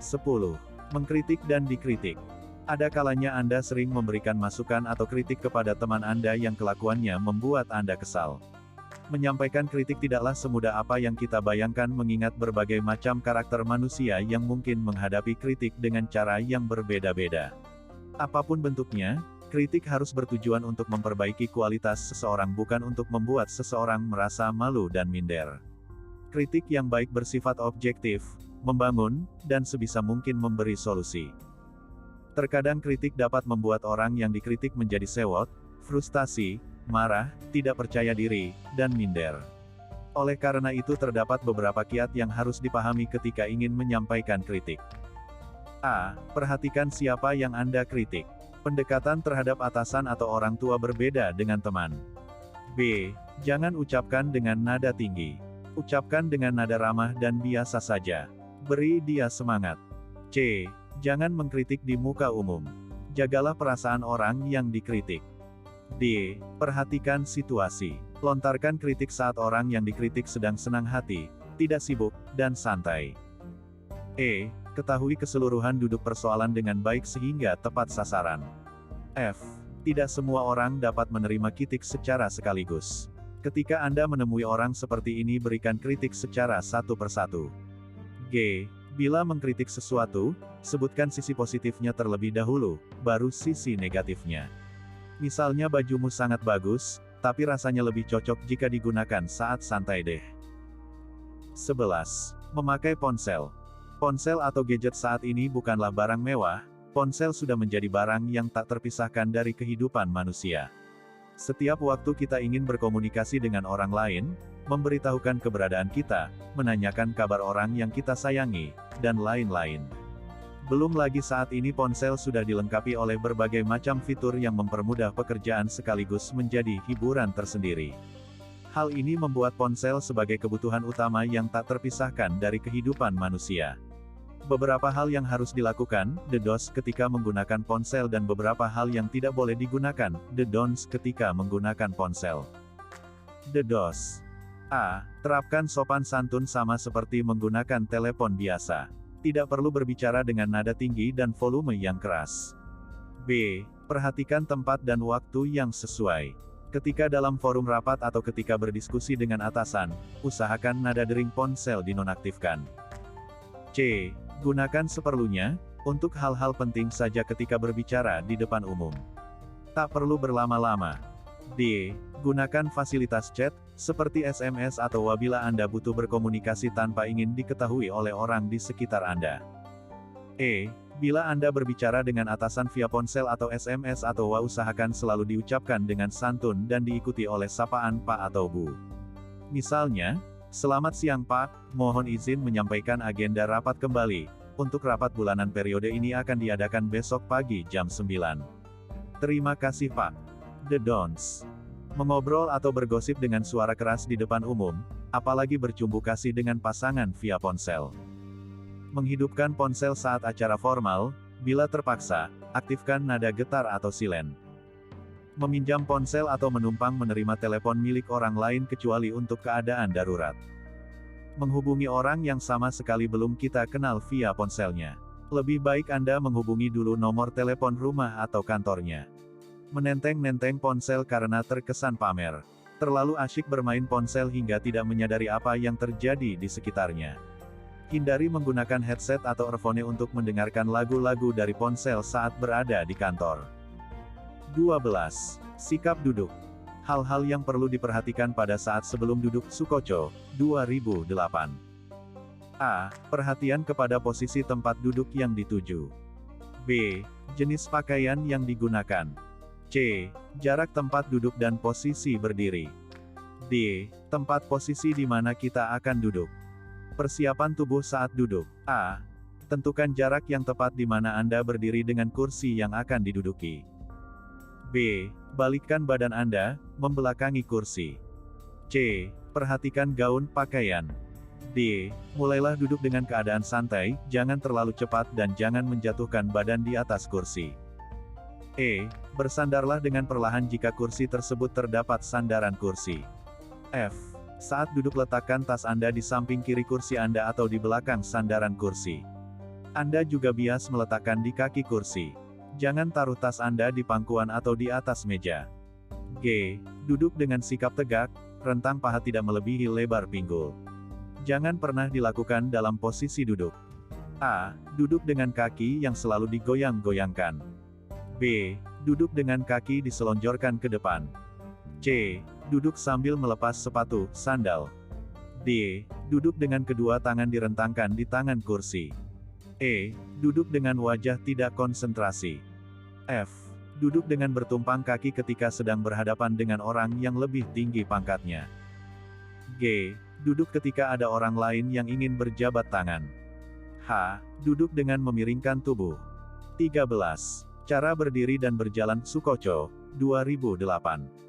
10. Mengkritik dan dikritik. Ada kalanya Anda sering memberikan masukan atau kritik kepada teman Anda yang kelakuannya membuat Anda kesal. Menyampaikan kritik tidaklah semudah apa yang kita bayangkan mengingat berbagai macam karakter manusia yang mungkin menghadapi kritik dengan cara yang berbeda-beda. Apapun bentuknya, kritik harus bertujuan untuk memperbaiki kualitas seseorang, bukan untuk membuat seseorang merasa malu dan minder. Kritik yang baik bersifat objektif, membangun, dan sebisa mungkin memberi solusi. Terkadang kritik dapat membuat orang yang dikritik menjadi sewot, frustasi, marah, tidak percaya diri, dan minder. Oleh karena itu terdapat beberapa kiat yang harus dipahami ketika ingin menyampaikan kritik. A. Perhatikan siapa yang Anda kritik. Pendekatan terhadap atasan atau orang tua berbeda dengan teman. B. Jangan ucapkan dengan nada tinggi. Ucapkan dengan nada ramah dan biasa saja. Beri dia semangat. C. Jangan mengkritik di muka umum. Jagalah perasaan orang yang dikritik. D. Perhatikan situasi. Lontarkan kritik saat orang yang dikritik sedang senang hati, tidak sibuk, dan santai. E. Ketahui keseluruhan duduk persoalan dengan baik sehingga tepat sasaran. F. Tidak semua orang dapat menerima kritik secara sekaligus. Ketika Anda menemui orang seperti ini, berikan kritik secara satu persatu. G. Bila mengkritik sesuatu, sebutkan sisi positifnya terlebih dahulu, baru sisi negatifnya. Misalnya bajumu sangat bagus, tapi rasanya lebih cocok jika digunakan saat santai deh. 11. Memakai ponsel. Ponsel atau gadget saat ini bukanlah barang mewah, ponsel sudah menjadi barang yang tak terpisahkan dari kehidupan manusia. Setiap waktu kita ingin berkomunikasi dengan orang lain, memberitahukan keberadaan kita, menanyakan kabar orang yang kita sayangi, dan lain-lain. Belum lagi saat ini ponsel sudah dilengkapi oleh berbagai macam fitur yang mempermudah pekerjaan sekaligus menjadi hiburan tersendiri. Hal ini membuat ponsel sebagai kebutuhan utama yang tak terpisahkan dari kehidupan manusia. Beberapa hal yang harus dilakukan, the don'ts ketika menggunakan ponsel, dan beberapa hal yang tidak boleh digunakan, the don'ts ketika menggunakan ponsel. The don'ts. A. Terapkan sopan santun sama seperti menggunakan telepon biasa. Tidak perlu berbicara dengan nada tinggi dan volume yang keras. B. Perhatikan tempat dan waktu yang sesuai. Ketika dalam forum rapat atau ketika berdiskusi dengan atasan, usahakan nada dering ponsel dinonaktifkan. C. Gunakan seperlunya, untuk hal-hal penting saja ketika berbicara di depan umum. Tak perlu berlama-lama. D. Gunakan fasilitas chat, seperti SMS atau apabila Anda butuh berkomunikasi tanpa ingin diketahui oleh orang di sekitar Anda. E. Bila Anda berbicara dengan atasan via ponsel atau SMS atau WA, usahakan selalu diucapkan dengan santun dan diikuti oleh sapaan Pak atau Bu. Misalnya, selamat siang Pak, mohon izin menyampaikan agenda rapat kembali. Untuk rapat bulanan periode ini akan diadakan besok pagi jam 9. Terima kasih Pak. The don'ts. Mengobrol atau bergosip dengan suara keras di depan umum, apalagi bercumbu kasih dengan pasangan via ponsel. Menghidupkan ponsel saat acara formal, Bila terpaksa, aktifkan nada getar atau silen. Meminjam ponsel atau menumpang menerima telepon milik orang lain kecuali untuk keadaan darurat. Menghubungi orang yang sama sekali belum kita kenal via ponselnya. Lebih baik Anda menghubungi dulu nomor telepon rumah atau kantornya. Menenteng-nenteng ponsel karena terkesan pamer. Terlalu asyik bermain ponsel hingga tidak menyadari apa yang terjadi di sekitarnya. Hindari menggunakan headset atau earphone untuk mendengarkan lagu-lagu dari ponsel saat berada di kantor. 12. Sikap duduk. Hal-hal yang perlu diperhatikan pada saat sebelum duduk. Sukoco, 2008. A. Perhatian kepada posisi tempat duduk yang dituju. B. Jenis pakaian yang digunakan. C. Jarak tempat duduk dan posisi berdiri. D. Tempat posisi di mana kita akan duduk. Persiapan tubuh saat duduk. A. Tentukan jarak yang tepat di mana Anda berdiri dengan kursi yang akan diduduki. B. Balikkan badan Anda, membelakangi kursi. C. Perhatikan gaun pakaian. D. Mulailah duduk dengan keadaan santai, jangan terlalu cepat dan jangan menjatuhkan badan di atas kursi. E. Bersandarlah dengan perlahan jika kursi tersebut terdapat sandaran kursi. F. Saat duduk letakkan tas Anda di samping kiri kursi Anda atau di belakang sandaran kursi. Anda juga bias meletakkan di kaki kursi. Jangan taruh tas Anda di pangkuan atau di atas meja. G. Duduk dengan sikap tegak, rentang paha tidak melebihi lebar pinggul. Jangan pernah dilakukan dalam posisi duduk. A. Duduk dengan kaki yang selalu digoyang-goyangkan. B. Duduk dengan kaki diselonjorkan ke depan. C. Duduk sambil melepas sepatu, sandal. D. Duduk dengan kedua tangan direntangkan di tangan kursi. E. Duduk dengan wajah tidak konsentrasi. F. Duduk dengan bertumpang kaki ketika sedang berhadapan dengan orang yang lebih tinggi pangkatnya. G. Duduk ketika ada orang lain yang ingin berjabat tangan. H. Duduk dengan memiringkan tubuh. 13. Cara berdiri dan berjalan. Sukoco, 2008.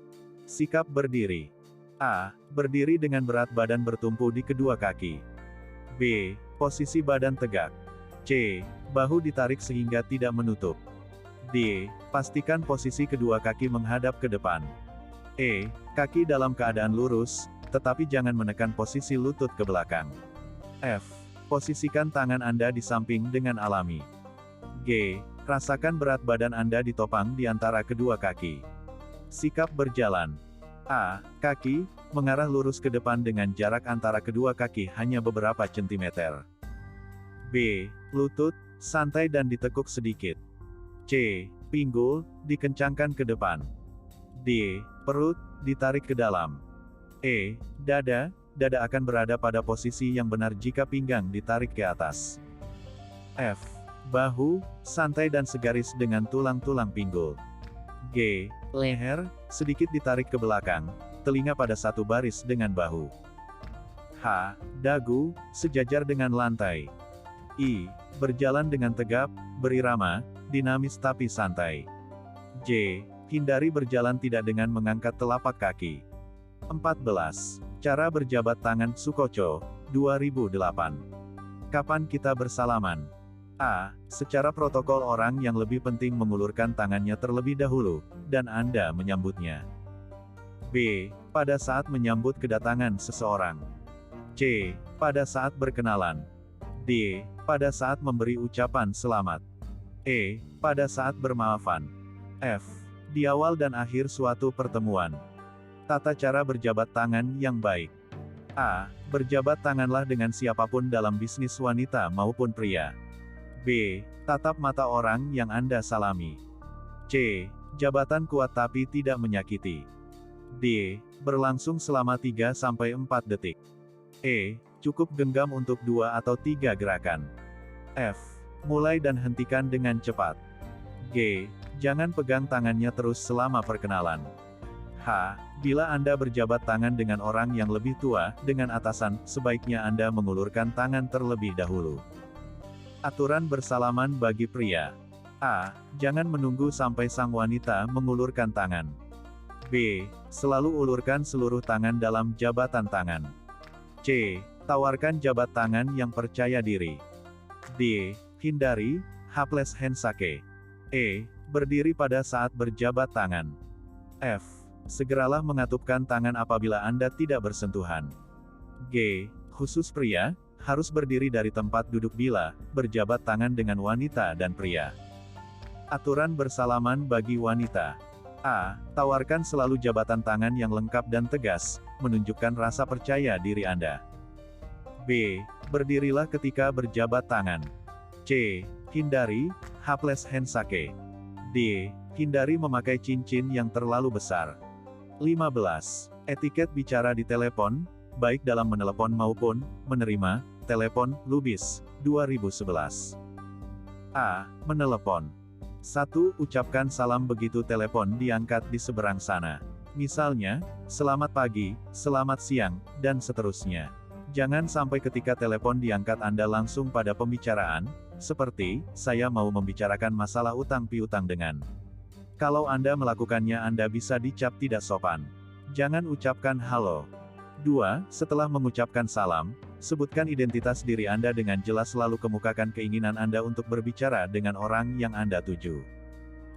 Sikap berdiri. A. Berdiri dengan berat badan bertumpu di kedua kaki. B. Posisi badan tegak. C. Bahu ditarik sehingga tidak menutup. D. Pastikan posisi kedua kaki menghadap ke depan. E. Kaki dalam keadaan lurus, tetapi jangan menekan posisi lutut ke belakang. F. Posisikan tangan Anda di samping dengan alami. G. Rasakan berat badan Anda ditopang di antara kedua kaki. Sikap berjalan. A. Kaki, mengarah lurus ke depan dengan jarak antara kedua kaki hanya beberapa centimeter. B. Lutut, santai dan ditekuk sedikit. C. Pinggul, dikencangkan ke depan. D. Perut, ditarik ke dalam. E. Dada, dada akan berada pada posisi yang benar jika pinggang ditarik ke atas. F. Bahu, santai dan segaris dengan tulang-tulang pinggul. G. Leher, sedikit ditarik ke belakang, telinga pada satu baris dengan bahu. H. Dagu, sejajar dengan lantai. I. Berjalan dengan tegap, berirama, dinamis tapi santai. J. Hindari berjalan tidak dengan mengangkat telapak kaki. 14. Cara berjabat tangan. Sukoco, 2008. Kapan kita bersalaman? A. Secara protokol orang yang lebih penting mengulurkan tangannya terlebih dahulu, dan Anda menyambutnya. B. Pada saat menyambut kedatangan seseorang. C. Pada saat berkenalan. D. Pada saat memberi ucapan selamat. E. Pada saat bermaafan. F. Di awal dan akhir suatu pertemuan. Tata cara berjabat tangan yang baik. A. Berjabat tanganlah dengan siapapun dalam bisnis wanita maupun pria. B. Tatap mata orang yang Anda salami. C. Jabatan kuat tapi tidak menyakiti. D. Berlangsung selama 3-4 detik. E. Cukup genggam untuk 2 atau 3 gerakan. F. Mulai dan hentikan dengan cepat. G. Jangan pegang tangannya terus selama perkenalan. H. Bila Anda berjabat tangan dengan orang yang lebih tua, dengan atasan, sebaiknya Anda mengulurkan tangan terlebih dahulu. Aturan bersalaman bagi pria. A. Jangan menunggu sampai sang wanita mengulurkan tangan. B. Selalu ulurkan seluruh tangan dalam jabatan tangan. C. Tawarkan jabat tangan yang percaya diri. D. Hindari, Haples Hensake. E. Berdiri pada saat berjabat tangan. F. Segeralah mengatupkan tangan apabila Anda tidak bersentuhan. G. Khusus pria, harus berdiri dari tempat duduk bila berjabat tangan dengan wanita dan pria. Aturan bersalaman bagi wanita. A. Tawarkan selalu jabatan tangan yang lengkap dan tegas, menunjukkan rasa percaya diri Anda. B. Berdirilah ketika berjabat tangan. C. Hindari haples hensake. D. Hindari memakai cincin yang terlalu besar. 15. Etiket bicara di telepon, baik dalam menelepon maupun menerima telepon, Lubis, 2011. A. Menelepon. 1. Ucapkan salam begitu telepon diangkat di seberang sana. Misalnya, selamat pagi, selamat siang, dan seterusnya. Jangan sampai ketika telepon diangkat Anda langsung pada pembicaraan, seperti, saya mau membicarakan masalah utang piutang dengan. Kalau Anda melakukannya Anda bisa dicap tidak sopan. Jangan ucapkan halo. 2. Setelah mengucapkan salam, sebutkan identitas diri Anda dengan jelas lalu kemukakan keinginan Anda untuk berbicara dengan orang yang Anda tuju.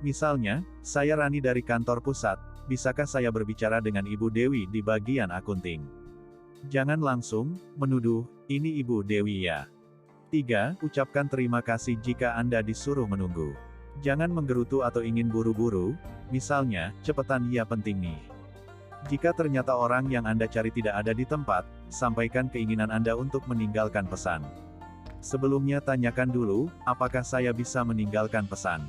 Misalnya, saya Rani dari kantor pusat, bisakah saya berbicara dengan Ibu Dewi di bagian akunting? Jangan langsung menuduh, ini Ibu Dewi ya. 3. Ucapkan terima kasih jika Anda disuruh menunggu. Jangan menggerutu atau ingin buru-buru, misalnya, cepetan ya penting nih. Jika ternyata orang yang Anda cari tidak ada di tempat, sampaikan keinginan Anda untuk meninggalkan pesan. Sebelumnya tanyakan dulu, apakah saya bisa meninggalkan pesan?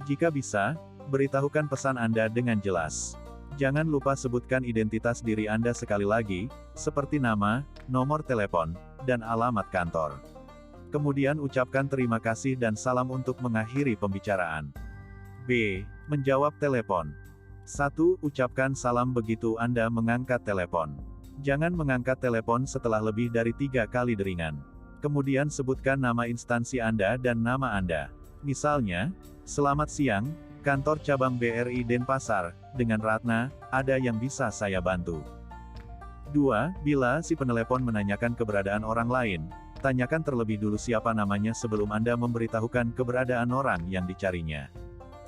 Jika bisa, beritahukan pesan Anda dengan jelas. Jangan lupa sebutkan identitas diri Anda sekali lagi, seperti nama, nomor telepon, dan alamat kantor. Kemudian ucapkan terima kasih dan salam untuk mengakhiri pembicaraan. B. Menjawab telepon. 1. Ucapkan salam begitu Anda mengangkat telepon. Jangan mengangkat telepon setelah lebih dari 3 kali deringan. Kemudian sebutkan nama instansi Anda dan nama Anda. Misalnya, selamat siang, kantor cabang BRI Denpasar, dengan Ratna, ada yang bisa saya bantu? 2. Bila si penelepon menanyakan keberadaan orang lain, tanyakan terlebih dulu siapa namanya sebelum Anda memberitahukan keberadaan orang yang dicarinya.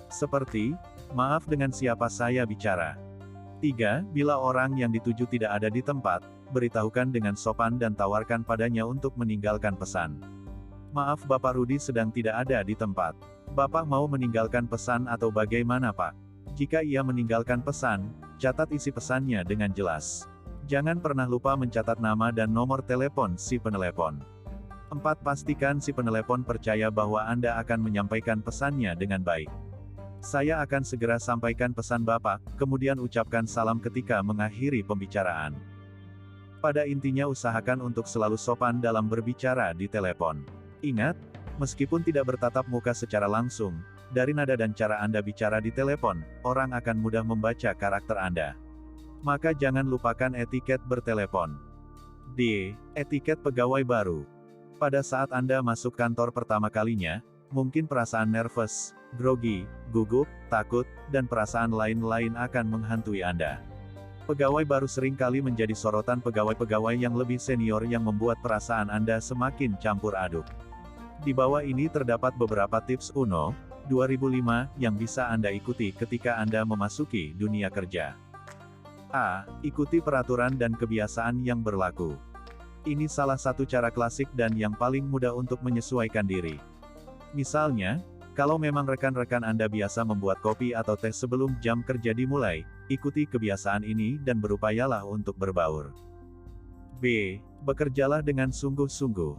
Seperti, maaf dengan siapa saya bicara. 3. Bila orang yang dituju tidak ada di tempat, beritahukan dengan sopan dan tawarkan padanya untuk meninggalkan pesan. Maaf Bapak Rudi sedang tidak ada di tempat. Bapak mau meninggalkan pesan atau bagaimana Pak? Jika ia meninggalkan pesan, catat isi pesannya dengan jelas. Jangan pernah lupa mencatat nama dan nomor telepon si penelepon. 4. Pastikan si penelepon percaya bahwa Anda akan menyampaikan pesannya dengan baik. Saya akan segera sampaikan pesan Bapak, kemudian ucapkan salam ketika mengakhiri pembicaraan. Pada intinya usahakan untuk selalu sopan dalam berbicara di telepon. Ingat, meskipun tidak bertatap muka secara langsung, dari nada dan cara Anda bicara di telepon, orang akan mudah membaca karakter Anda. Maka jangan lupakan etiket bertelepon. D. Etiket pegawai baru. Pada saat Anda masuk kantor pertama kalinya, mungkin perasaan nervous, grogi, gugup, takut, dan perasaan lain-lain akan menghantui Anda. Pegawai baru sering kali menjadi sorotan pegawai-pegawai yang lebih senior yang membuat perasaan Anda semakin campur aduk. Di bawah ini terdapat beberapa tips UNO, 2005, yang bisa Anda ikuti ketika Anda memasuki dunia kerja. A. Ikuti peraturan dan kebiasaan yang berlaku. Ini salah satu cara klasik dan yang paling mudah untuk menyesuaikan diri. Misalnya, kalau memang rekan-rekan Anda biasa membuat kopi atau teh sebelum jam kerja dimulai, ikuti kebiasaan ini dan berupayalah untuk berbaur. B. Bekerjalah dengan sungguh-sungguh.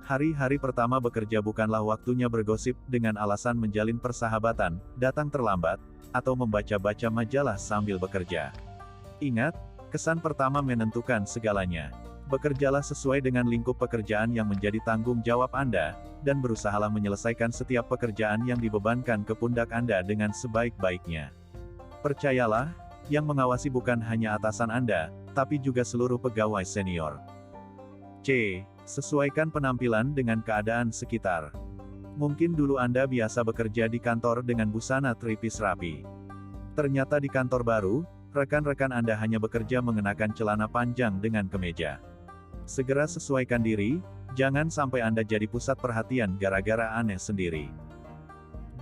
Hari-hari pertama bekerja bukanlah waktunya bergosip dengan alasan menjalin persahabatan, datang terlambat, atau membaca-baca majalah sambil bekerja. Ingat, kesan pertama menentukan segalanya. Bekerjalah sesuai dengan lingkup pekerjaan yang menjadi tanggung jawab Anda, dan berusahalah menyelesaikan setiap pekerjaan yang dibebankan ke pundak Anda dengan sebaik-baiknya. Percayalah, yang mengawasi bukan hanya atasan Anda, tapi juga seluruh pegawai senior. C. Sesuaikan penampilan dengan keadaan sekitar. Mungkin dulu Anda biasa bekerja di kantor dengan busana tripis rapi. Ternyata di kantor baru, rekan-rekan Anda hanya bekerja mengenakan celana panjang dengan kemeja. Segera sesuaikan diri, jangan sampai Anda jadi pusat perhatian gara-gara aneh sendiri.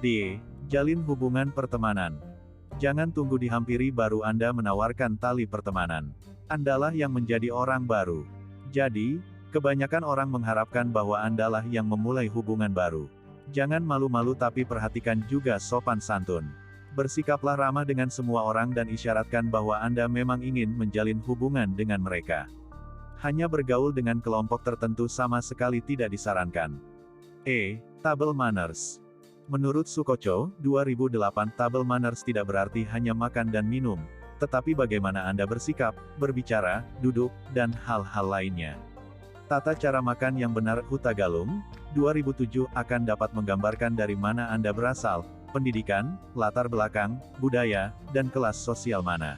D. Jalin hubungan pertemanan. Jangan tunggu dihampiri baru Anda menawarkan tali pertemanan. Andalah yang menjadi orang baru. Jadi, kebanyakan orang mengharapkan bahwa Andalah yang memulai hubungan baru. Jangan malu-malu tapi perhatikan juga sopan santun. Bersikaplah ramah dengan semua orang dan isyaratkan bahwa Anda memang ingin menjalin hubungan dengan mereka. Hanya bergaul dengan kelompok tertentu sama sekali tidak disarankan. E. Table manners. Menurut Sukoco, 2008, table manners tidak berarti hanya makan dan minum, tetapi bagaimana Anda bersikap, berbicara, duduk, dan hal-hal lainnya. Tata cara makan yang benar. Hutagalung, 2007, akan dapat menggambarkan dari mana Anda berasal, pendidikan, latar belakang, budaya, dan kelas sosial mana.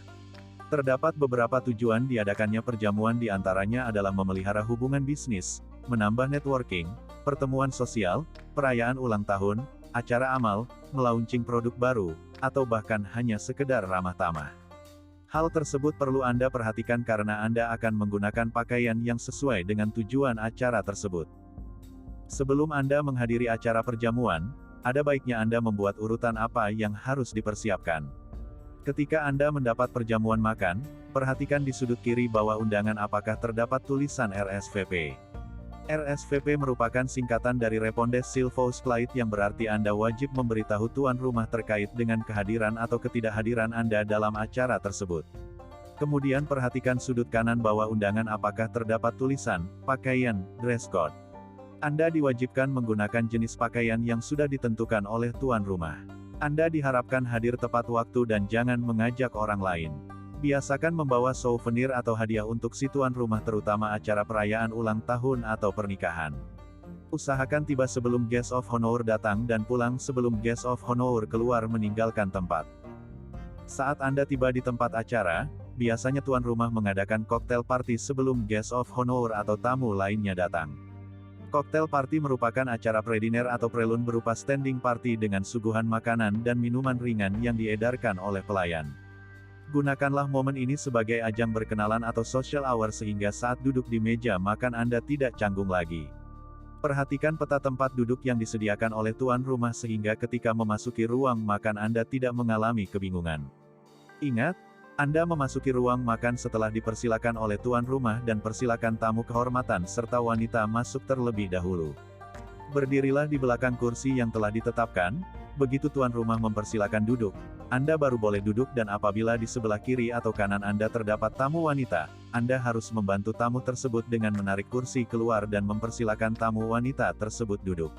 Terdapat beberapa tujuan diadakannya perjamuan, di antaranya adalah memelihara hubungan bisnis, menambah networking, pertemuan sosial, perayaan ulang tahun, acara amal, melaunching produk baru, atau bahkan hanya sekedar ramah tamah. Hal tersebut perlu Anda perhatikan karena Anda akan menggunakan pakaian yang sesuai dengan tujuan acara tersebut. Sebelum Anda menghadiri acara perjamuan, ada baiknya Anda membuat urutan apa yang harus dipersiapkan. Ketika Anda mendapat perjamuan makan, perhatikan di sudut kiri bawah undangan apakah terdapat tulisan RSVP. RSVP merupakan singkatan dari Respondes Silvous Client yang berarti Anda wajib memberitahu tuan rumah terkait dengan kehadiran atau ketidakhadiran Anda dalam acara tersebut. Kemudian perhatikan sudut kanan bawah undangan apakah terdapat tulisan, pakaian, dress code. Anda diwajibkan menggunakan jenis pakaian yang sudah ditentukan oleh tuan rumah. Anda diharapkan hadir tepat waktu dan jangan mengajak orang lain. Biasakan membawa souvenir atau hadiah untuk si tuan rumah terutama acara perayaan ulang tahun atau pernikahan. Usahakan tiba sebelum guest of honor datang dan pulang sebelum guest of honor keluar meninggalkan tempat. Saat Anda tiba di tempat acara, biasanya tuan rumah mengadakan koktail party sebelum guest of honor atau tamu lainnya datang. Koktail party merupakan acara pre-dinner atau prelun berupa standing party dengan suguhan makanan dan minuman ringan yang diedarkan oleh pelayan. Gunakanlah momen ini sebagai ajang berkenalan atau social hour sehingga saat duduk di meja makan Anda tidak canggung lagi. Perhatikan peta tempat duduk yang disediakan oleh tuan rumah sehingga ketika memasuki ruang makan Anda tidak mengalami kebingungan. Ingat, Anda memasuki ruang makan setelah dipersilakan oleh tuan rumah dan persilakan tamu kehormatan serta wanita masuk terlebih dahulu. Berdirilah di belakang kursi yang telah ditetapkan, begitu tuan rumah mempersilakan duduk, Anda baru boleh duduk dan apabila di sebelah kiri atau kanan Anda terdapat tamu wanita, Anda harus membantu tamu tersebut dengan menarik kursi keluar dan mempersilakan tamu wanita tersebut duduk.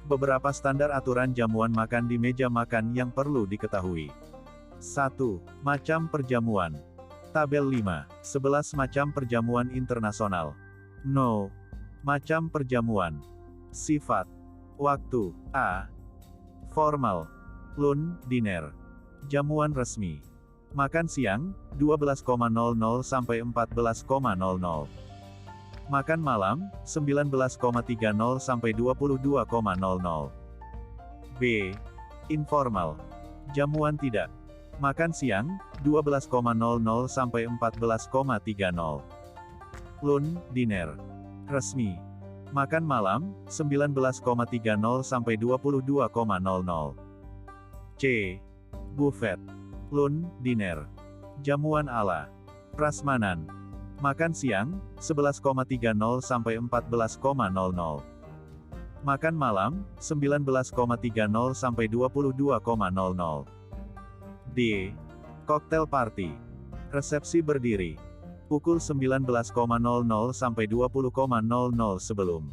Beberapa standar aturan jamuan makan di meja makan yang perlu diketahui. 1. Macam perjamuan. Tabel 5. 11 macam perjamuan internasional. No. Macam perjamuan. Sifat. Waktu. A. Formal. Lunch, dinner. Jamuan resmi. Makan siang, 12.00 sampai 14.00. Makan malam, 19.30 sampai 22.00. B. Informal. Jamuan tidak. Makan siang, 12.00 sampai 14.30. Lunch, dinner. Resmi. Makan malam, 19.30 sampai 22.00. C. Buffet. Lunch, dinner. Jamuan ala. Prasmanan. Makan siang, 11.30 sampai 14.00. Makan malam, 19.30 sampai 22.00. D. Cocktail party. Resepsi berdiri. Pukul 19.00 sampai 20.00 sebelum.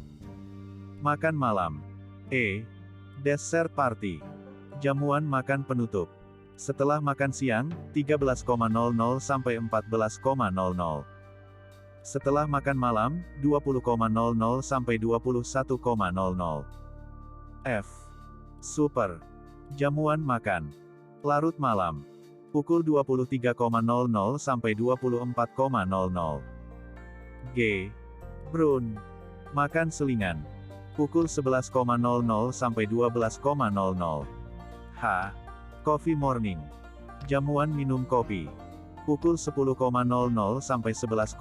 Makan malam. E. Dessert party. Jamuan makan penutup. Setelah makan siang, 13.00 sampai 14.00. Setelah makan malam, 20.00 sampai 21.00. F. Super. Jamuan makan. Larut malam. Pukul 23.00 sampai 24.00. G. Brunch. Makan selingan. Pukul 11.00 sampai 12.00. H. Coffee morning. Jamuan minum kopi. Pukul 10.00 sampai 11.00.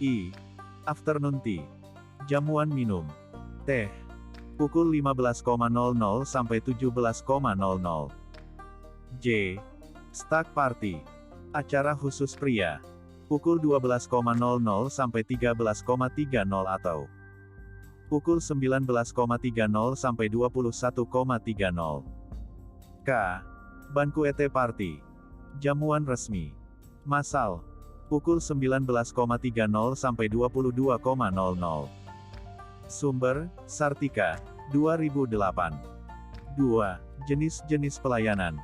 I. Afternoon tea. Jamuan minum teh. pukul 15.00 sampai 17.00. J. Stag Party. Acara khusus pria. Pukul 12.00 sampai 13.30 atau pukul 19.30 sampai 21.30. K. Banquete Party. Jamuan resmi. Massal. Pukul 19.30 sampai 22.00. Sumber, Sartika, 2008. 2. Jenis-jenis pelayanan.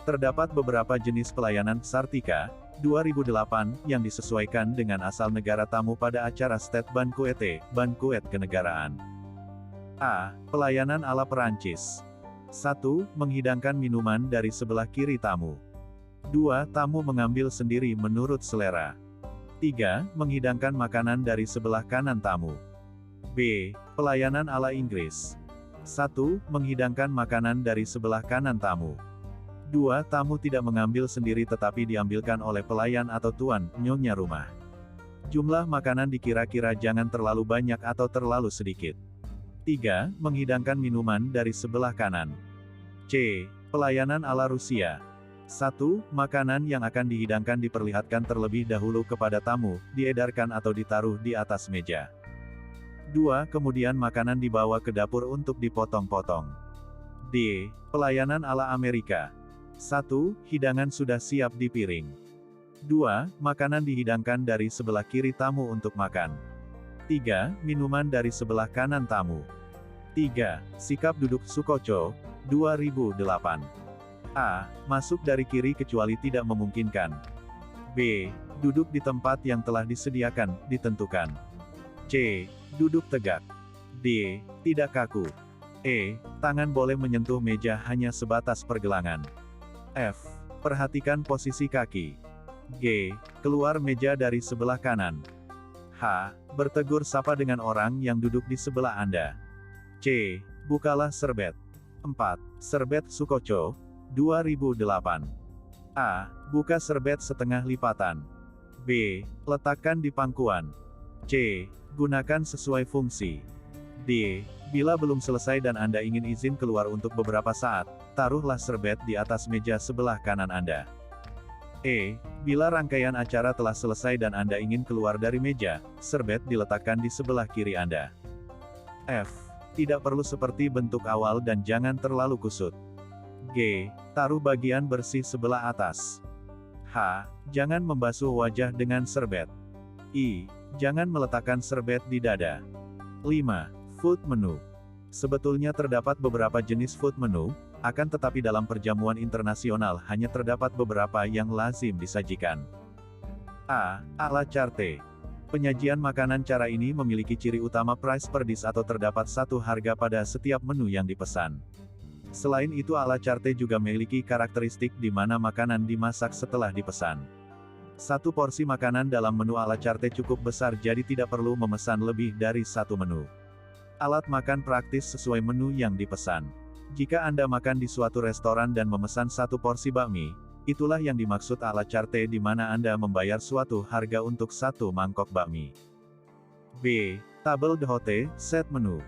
Terdapat beberapa jenis pelayanan Sartika, 2008, yang disesuaikan dengan asal negara tamu pada acara State Banquete, bankuet kenegaraan. A. Pelayanan ala Perancis. 1. Menghidangkan minuman dari sebelah kiri tamu. 2. Tamu mengambil sendiri menurut selera. 3. Menghidangkan makanan dari sebelah kanan tamu. B. Pelayanan ala Inggris. 1. Menghidangkan makanan dari sebelah kanan tamu. 2. Tamu tidak mengambil sendiri tetapi diambilkan oleh pelayan atau tuan, nyonya rumah. Jumlah makanan dikira-kira jangan terlalu banyak atau terlalu sedikit. 3. Menghidangkan minuman dari sebelah kanan. C. Pelayanan ala Rusia. 1. Makanan yang akan dihidangkan diperlihatkan terlebih dahulu kepada tamu, diedarkan atau ditaruh di atas meja. 2. Kemudian makanan dibawa ke dapur untuk dipotong-potong. D. Pelayanan ala Amerika. 1. Hidangan sudah siap di piring. 2. Makanan dihidangkan dari sebelah kiri tamu untuk makan. 3. Minuman dari sebelah kanan tamu. 3. Sikap duduk Sukoco, 2008. A. Masuk dari kiri kecuali tidak memungkinkan. B. Duduk di tempat yang telah disediakan, ditentukan. C. Duduk tegak. D. Tidak kaku. E. Tangan boleh menyentuh meja hanya sebatas pergelangan. F. Perhatikan posisi kaki. G. Keluar meja dari sebelah kanan. H. Bertegur sapa dengan orang yang duduk di sebelah Anda. C. Bukalah serbet. 4. Serbet Sukoco, 2008. A. Buka serbet setengah lipatan. B. Letakkan di pangkuan. C. Gunakan sesuai fungsi. D. Bila belum selesai dan Anda ingin izin keluar untuk beberapa saat, taruhlah serbet di atas meja sebelah kanan Anda. E. Bila rangkaian acara telah selesai dan Anda ingin keluar dari meja, serbet diletakkan di sebelah kiri Anda. F. Tidak perlu seperti bentuk awal dan jangan terlalu kusut. G. Taruh bagian bersih sebelah atas. H. Jangan membasuh wajah dengan serbet. I. Jangan meletakkan serbet di dada. 5. Food menu. Sebetulnya terdapat beberapa jenis food menu, akan tetapi dalam perjamuan internasional hanya terdapat beberapa yang lazim disajikan. A. A la carte. Penyajian makanan cara ini memiliki ciri utama price per dish atau terdapat satu harga pada setiap menu yang dipesan. Selain itu a la carte juga memiliki karakteristik di mana makanan dimasak setelah dipesan. Satu porsi makanan dalam menu a la carte cukup besar jadi tidak perlu memesan lebih dari satu menu. Alat makan praktis sesuai menu yang dipesan. Jika Anda makan di suatu restoran dan memesan satu porsi bakmi, itulah yang dimaksud a la carte di mana Anda membayar suatu harga untuk satu mangkok bakmi. B. Table d'hôte, set menu.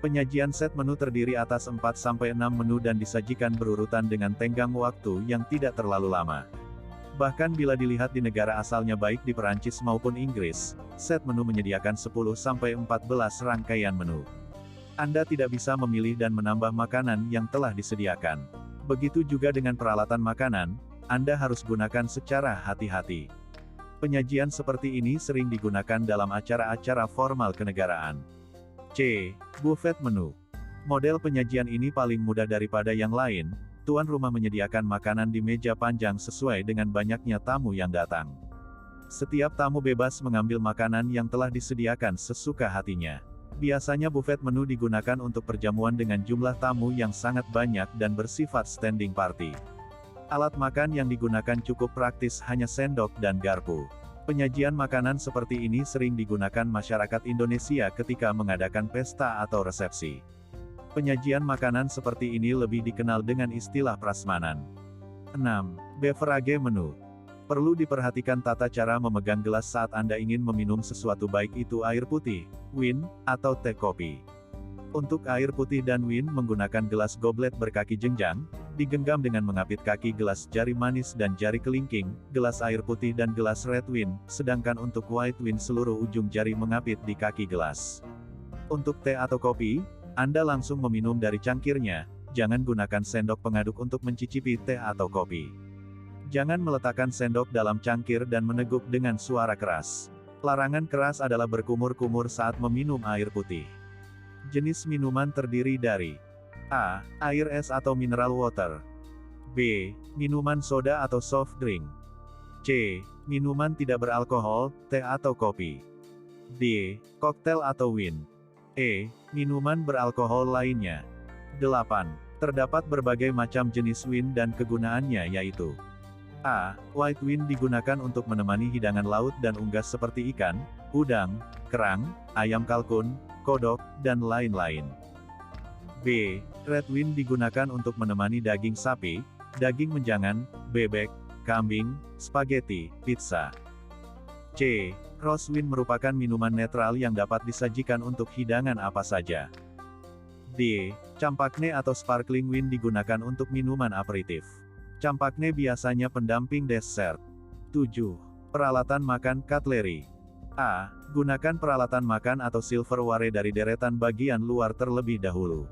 Penyajian set menu terdiri atas 4-6 menu dan disajikan berurutan dengan tenggang waktu yang tidak terlalu lama. Bahkan bila dilihat di negara asalnya baik di Perancis maupun Inggris, set menu menyediakan 10-14 rangkaian menu. Anda tidak bisa memilih dan menambah makanan yang telah disediakan. Begitu juga dengan peralatan makanan, Anda harus gunakan secara hati-hati. Penyajian seperti ini sering digunakan dalam acara-acara formal kenegaraan. C. Buffet menu. Model penyajian ini paling mudah daripada yang lain. Tuan rumah menyediakan makanan di meja panjang sesuai dengan banyaknya tamu yang datang. Setiap tamu bebas mengambil makanan yang telah disediakan sesuka hatinya. Biasanya buffet menu digunakan untuk perjamuan dengan jumlah tamu yang sangat banyak dan bersifat standing party. Alat makan yang digunakan cukup praktis hanya sendok dan garpu. Penyajian makanan seperti ini sering digunakan masyarakat Indonesia ketika mengadakan pesta atau resepsi. Penyajian makanan seperti ini lebih dikenal dengan istilah prasmanan. 6. Beverage menu. Perlu diperhatikan tata cara memegang gelas saat Anda ingin meminum sesuatu baik itu air putih, wine, atau teh kopi. Untuk air putih dan wine menggunakan gelas goblet berkaki jenjang, digenggam dengan mengapit kaki gelas jari manis dan jari kelingking, gelas air putih dan gelas red wine, sedangkan untuk white wine seluruh ujung jari mengapit di kaki gelas. Untuk teh atau kopi, Anda langsung meminum dari cangkirnya, jangan gunakan sendok pengaduk untuk mencicipi teh atau kopi. Jangan meletakkan sendok dalam cangkir dan meneguk dengan suara keras. Larangan keras adalah berkumur-kumur saat meminum air putih. Jenis minuman terdiri dari A. Air es atau mineral water. B. Minuman soda atau soft drink. C. Minuman tidak beralkohol, teh atau kopi. D. Koktail atau wine. E. Minuman beralkohol lainnya. 8. Terdapat berbagai macam jenis wine dan kegunaannya yaitu A. White wine digunakan untuk menemani hidangan laut dan unggas seperti ikan, udang, kerang, ayam kalkun, kodok, dan lain-lain. B. Red wine digunakan untuk menemani daging sapi, daging menjangan, bebek, kambing, spaghetti, pizza. C. Rose wine merupakan minuman netral yang dapat disajikan untuk hidangan apa saja. D. Champagne atau sparkling wine digunakan untuk minuman aperitif. Champagne biasanya pendamping dessert. 7. Peralatan makan cutlery. A. Gunakan peralatan makan atau silverware dari deretan bagian luar terlebih dahulu.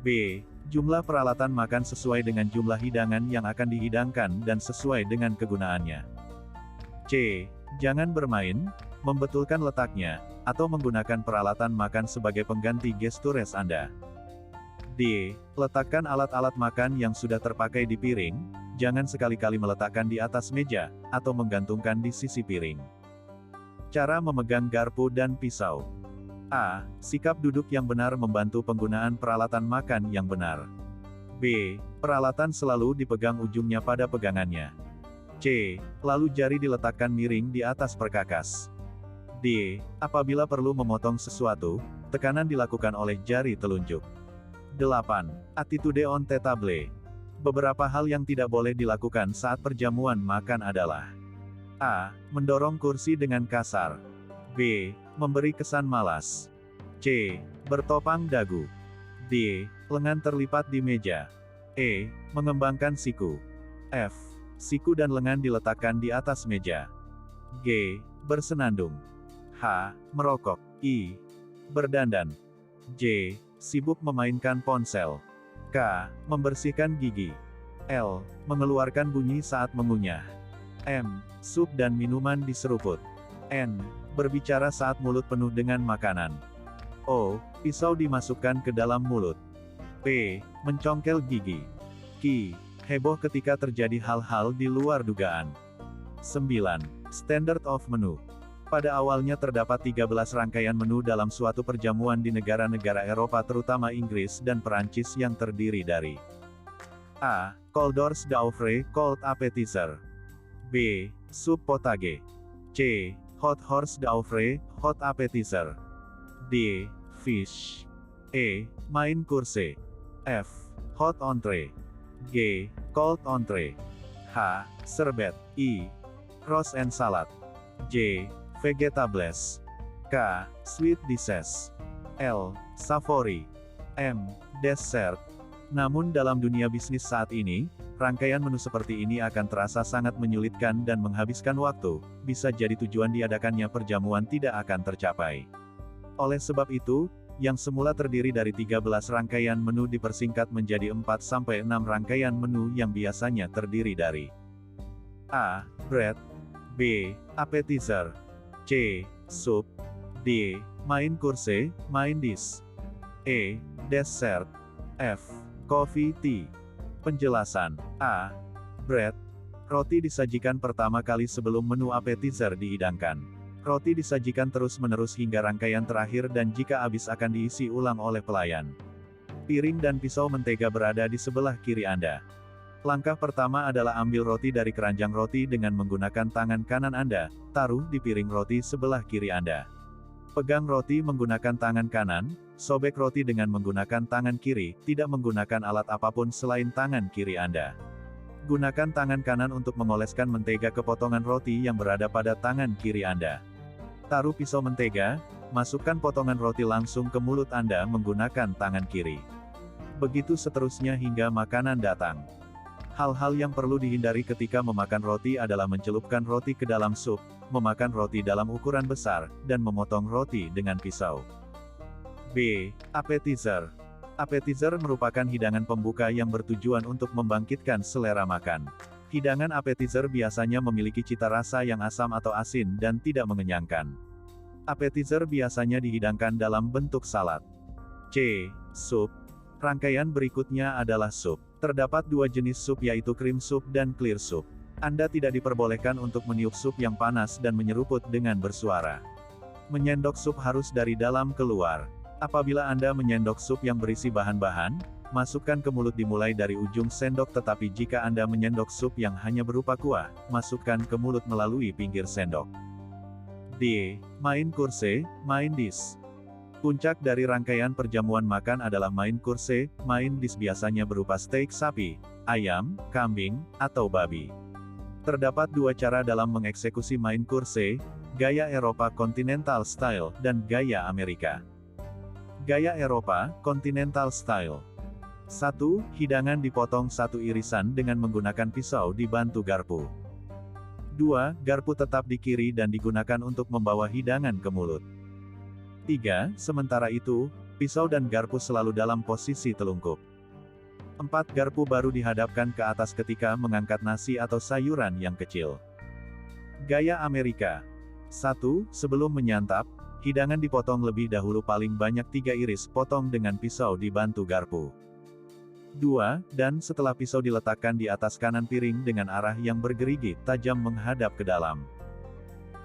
B. Jumlah peralatan makan sesuai dengan jumlah hidangan yang akan dihidangkan dan sesuai dengan kegunaannya. C. Jangan bermain, membetulkan letaknya, atau menggunakan peralatan makan sebagai pengganti gestures Anda. D. Letakkan alat-alat makan yang sudah terpakai di piring, jangan sekali-kali meletakkan di atas meja, atau menggantungkan di sisi piring. Cara memegang garpu dan pisau. A. Sikap duduk yang benar membantu penggunaan peralatan makan yang benar. B. Peralatan selalu dipegang ujungnya pada pegangannya. C. Lalu jari diletakkan miring di atas perkakas. D. Apabila perlu memotong sesuatu, tekanan dilakukan oleh jari telunjuk. 8. Attitude on the table. Beberapa hal yang tidak boleh dilakukan saat perjamuan makan adalah A. Mendorong kursi dengan kasar. B. Memberi kesan malas. C. Bertopang dagu. D. Lengan terlipat di meja. E. Mengembangkan siku. F. Siku dan lengan diletakkan di atas meja. G. Bersenandung. H. Merokok. I. Berdandan. J. Sibuk memainkan ponsel. K. Membersihkan gigi. L. Mengeluarkan bunyi saat mengunyah. M. Sup dan minuman diseruput. N. Berbicara saat mulut penuh dengan makanan. O. Pisau dimasukkan ke dalam mulut. P. Mencongkel gigi. Q. Heboh ketika terjadi hal-hal di luar dugaan. 9. Standard of menu. Pada awalnya terdapat 13 rangkaian menu dalam suatu perjamuan di negara-negara Eropa terutama Inggris dan Perancis yang terdiri dari A. Cold hors d'oeuvre, cold appetizer. B. Sup potage. C. Hot hors d'oeuvre, hot appetizer. D. Fish. E. Main course. F. Hot entree. G. Cold entree. H. Sherbet. I. Roast and salad. J. Vegetables. K. Sweet dishes. L. Savory. M. Dessert. Namun dalam dunia bisnis saat ini, rangkaian menu seperti ini akan terasa sangat menyulitkan dan menghabiskan waktu, bisa jadi tujuan diadakannya perjamuan tidak akan tercapai. Oleh sebab itu, yang semula terdiri dari 13 rangkaian menu dipersingkat menjadi 4-6 rangkaian menu yang biasanya terdiri dari A. Bread. B. Appetizer. C. Soup. D. Main course, main dish. E. Dessert. F. Coffee tea. Penjelasan. A. Bread. Roti disajikan pertama kali sebelum menu appetizer dihidangkan. Roti disajikan terus-menerus hingga rangkaian terakhir dan jika habis akan diisi ulang oleh pelayan. Piring dan pisau mentega berada di sebelah kiri Anda. Langkah pertama adalah ambil roti dari keranjang roti dengan menggunakan tangan kanan Anda, taruh di piring roti sebelah kiri Anda. Pegang roti menggunakan tangan kanan, sobek roti dengan menggunakan tangan kiri, tidak menggunakan alat apapun selain tangan kiri Anda. Gunakan tangan kanan untuk mengoleskan mentega ke potongan roti yang berada pada tangan kiri Anda. Taruh pisau mentega, Masukkan potongan roti langsung ke mulut Anda menggunakan tangan kiri. Begitu seterusnya hingga makanan datang. Hal-hal yang perlu dihindari ketika memakan roti adalah mencelupkan roti ke dalam sup, memakan roti dalam ukuran besar, dan memotong roti dengan pisau. B. Appetizer. Appetizer merupakan hidangan pembuka yang bertujuan untuk membangkitkan selera makan. Hidangan appetizer biasanya memiliki cita rasa yang asam atau asin dan tidak mengenyangkan. Appetizer biasanya dihidangkan dalam bentuk salad. C. Sup. Rangkaian berikutnya adalah sup. Terdapat dua jenis sup yaitu cream soup dan clear soup. Anda tidak diperbolehkan untuk meniup sup yang panas dan menyeruput dengan bersuara. Menyendok sup harus dari dalam keluar. Apabila Anda menyendok sup yang berisi bahan-bahan, masukkan ke mulut dimulai dari ujung sendok, tetapi jika Anda menyendok sup yang hanya berupa kuah, masukkan ke mulut melalui pinggir sendok. D. Main course, main dish. Puncak dari rangkaian perjamuan makan adalah main course. Main dish biasanya berupa steak sapi, ayam, kambing, atau babi. Terdapat dua cara dalam mengeksekusi main course, gaya Eropa Continental Style, dan gaya Amerika. Gaya Eropa Continental Style. 1. Hidangan dipotong satu irisan dengan menggunakan pisau dibantu garpu. 2. Garpu tetap di kiri dan digunakan untuk membawa hidangan ke mulut. 3. Sementara itu, pisau dan garpu selalu dalam posisi telungkup. 4. Garpu baru dihadapkan ke atas ketika mengangkat nasi atau sayuran yang kecil. Gaya Amerika. 1. Sebelum menyantap, hidangan dipotong lebih dahulu, paling banyak 3 iris potong dengan pisau dibantu garpu. 2. Dan setelah pisau diletakkan di atas kanan piring dengan arah yang bergerigi, tajam menghadap ke dalam.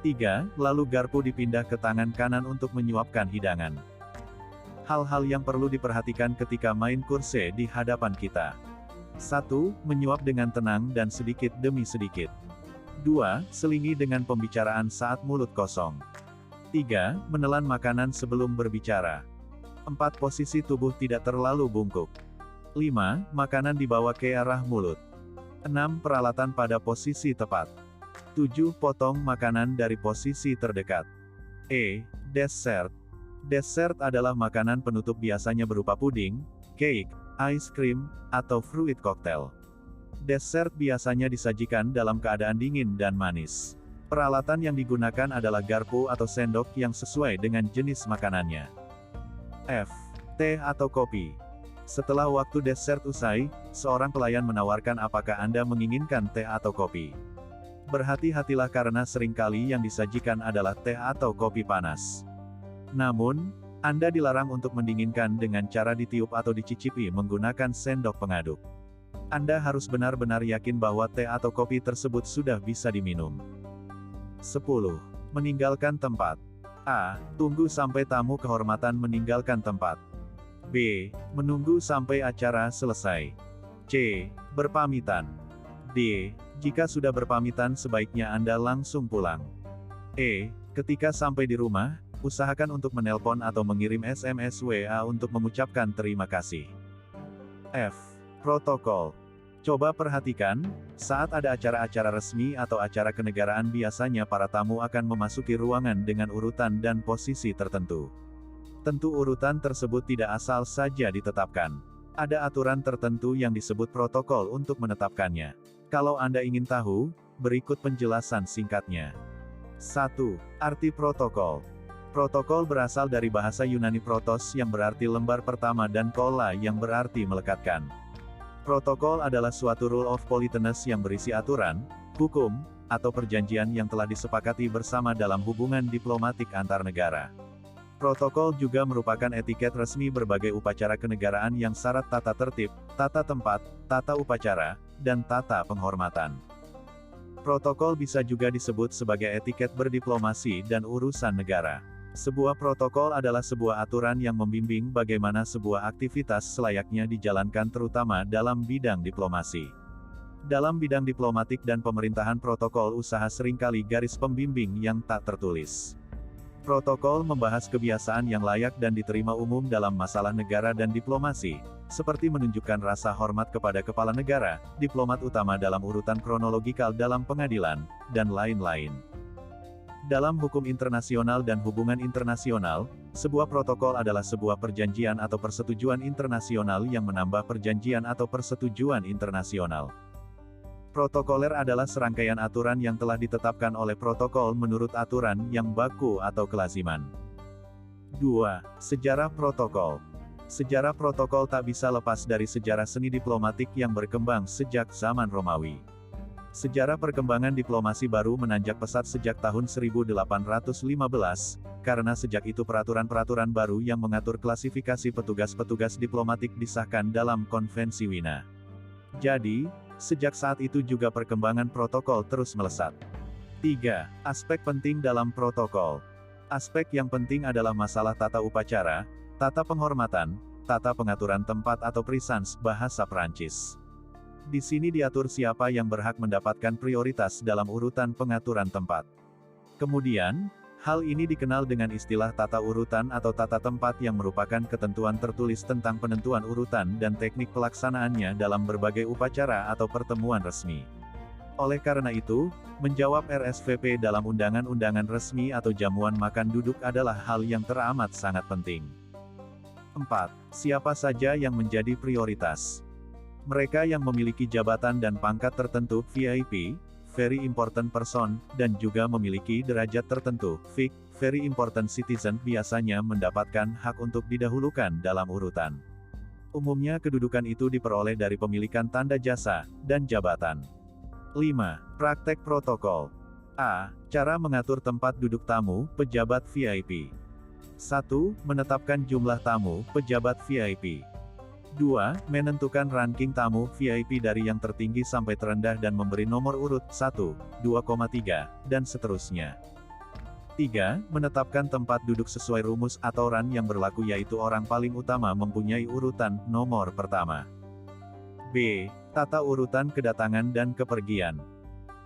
3. Lalu garpu dipindah ke tangan kanan untuk menyuapkan hidangan. Hal-hal yang perlu diperhatikan ketika main course di hadapan kita. 1. Menyuap dengan tenang dan sedikit demi sedikit. 2. Selingi dengan pembicaraan saat mulut kosong. 3. Menelan makanan sebelum berbicara. 4. Posisi tubuh tidak terlalu bungkuk. 5. Makanan dibawa ke arah mulut. 6. Peralatan pada posisi tepat. 7. Potong makanan dari posisi terdekat. E. Dessert. Dessert adalah makanan penutup biasanya berupa puding, cake, ice cream, atau fruit cocktail. Dessert biasanya disajikan dalam keadaan dingin dan manis. Peralatan yang digunakan adalah garpu atau sendok yang sesuai dengan jenis makanannya. F. Teh atau kopi. Setelah waktu dessert usai, seorang pelayan menawarkan apakah Anda menginginkan teh atau kopi. Berhati-hatilah karena seringkali yang disajikan adalah teh atau kopi panas. Namun, Anda dilarang untuk mendinginkan dengan cara ditiup atau dicicipi menggunakan sendok pengaduk. Anda harus benar-benar yakin bahwa teh atau kopi tersebut sudah bisa diminum. 10. Meninggalkan tempat. A. Tunggu sampai tamu kehormatan meninggalkan tempat. B. Menunggu sampai acara selesai. C. Berpamitan. D. Jika sudah berpamitan sebaiknya Anda langsung pulang. E. Ketika sampai di rumah, usahakan untuk menelpon atau mengirim SMS WA untuk mengucapkan terima kasih. F. Protokol. Coba perhatikan, saat ada acara-acara resmi atau acara kenegaraan biasanya para tamu akan memasuki ruangan dengan urutan dan posisi tertentu. Tentu urutan tersebut tidak asal saja ditetapkan. Ada aturan tertentu yang disebut protokol untuk menetapkannya. Kalau Anda ingin tahu, berikut penjelasan singkatnya. 1. Arti protokol. Protokol berasal dari bahasa Yunani protos yang berarti lembar pertama dan kolla yang berarti melekatkan. Protokol adalah suatu rule of politeness yang berisi aturan, hukum, atau perjanjian yang telah disepakati bersama dalam hubungan diplomatik antar negara. Protokol juga merupakan etiket resmi berbagai upacara kenegaraan yang syarat tata tertib, tata tempat, tata upacara, dan tata penghormatan. Protokol bisa juga disebut sebagai etiket berdiplomasi dan urusan negara. Sebuah protokol adalah sebuah aturan yang membimbing bagaimana sebuah aktivitas selayaknya dijalankan terutama dalam bidang diplomasi. Dalam bidang diplomatik dan pemerintahan protokol usaha seringkali garis pembimbing yang tak tertulis. Protokol membahas kebiasaan yang layak dan diterima umum dalam masalah negara dan diplomasi, seperti menunjukkan rasa hormat kepada kepala negara, diplomat utama dalam urutan kronologikal dalam pengadilan, dan lain-lain. Dalam hukum internasional dan hubungan internasional, sebuah protokol adalah sebuah perjanjian atau persetujuan internasional yang menambah perjanjian atau persetujuan internasional. Protokoler adalah serangkaian aturan yang telah ditetapkan oleh protokol menurut aturan yang baku atau kelaziman. 2. Sejarah protokol. Sejarah protokol tak bisa lepas dari sejarah seni diplomatik yang berkembang sejak zaman Romawi. Sejarah perkembangan diplomasi baru menanjak pesat sejak tahun 1815, karena sejak itu peraturan-peraturan baru yang mengatur klasifikasi petugas-petugas diplomatik disahkan dalam Konvensi Wina. Jadi, sejak saat itu juga perkembangan protokol terus melesat. 3. Aspek penting dalam protokol. Aspek yang penting adalah masalah tata upacara, tata penghormatan, tata pengaturan tempat atau prisans bahasa Prancis. Di sini diatur siapa yang berhak mendapatkan prioritas dalam urutan pengaturan tempat. Kemudian, hal ini dikenal dengan istilah tata urutan atau tata tempat yang merupakan ketentuan tertulis tentang penentuan urutan dan teknik pelaksanaannya dalam berbagai upacara atau pertemuan resmi. Oleh karena itu, menjawab RSVP dalam undangan-undangan resmi atau jamuan makan duduk adalah hal yang teramat sangat penting. 4. Siapa saja yang menjadi prioritas? Mereka yang memiliki jabatan dan pangkat tertentu, VIP, Very Important Person, dan juga memiliki derajat tertentu, VIC, Very Important Citizen, biasanya mendapatkan hak untuk didahulukan dalam urutan. Umumnya kedudukan itu diperoleh dari pemilikan tanda jasa, dan jabatan. 5. Praktek protokol. A. Cara mengatur tempat duduk tamu, pejabat VIP. 1. Menetapkan jumlah tamu, pejabat VIP. 2. Menentukan ranking tamu VIP dari yang tertinggi sampai terendah dan memberi nomor urut 1, 2,3, dan seterusnya. 3. Menetapkan tempat duduk sesuai rumus atau RAN yang berlaku, yaitu orang paling utama mempunyai urutan nomor pertama. B. Tata urutan kedatangan dan kepergian.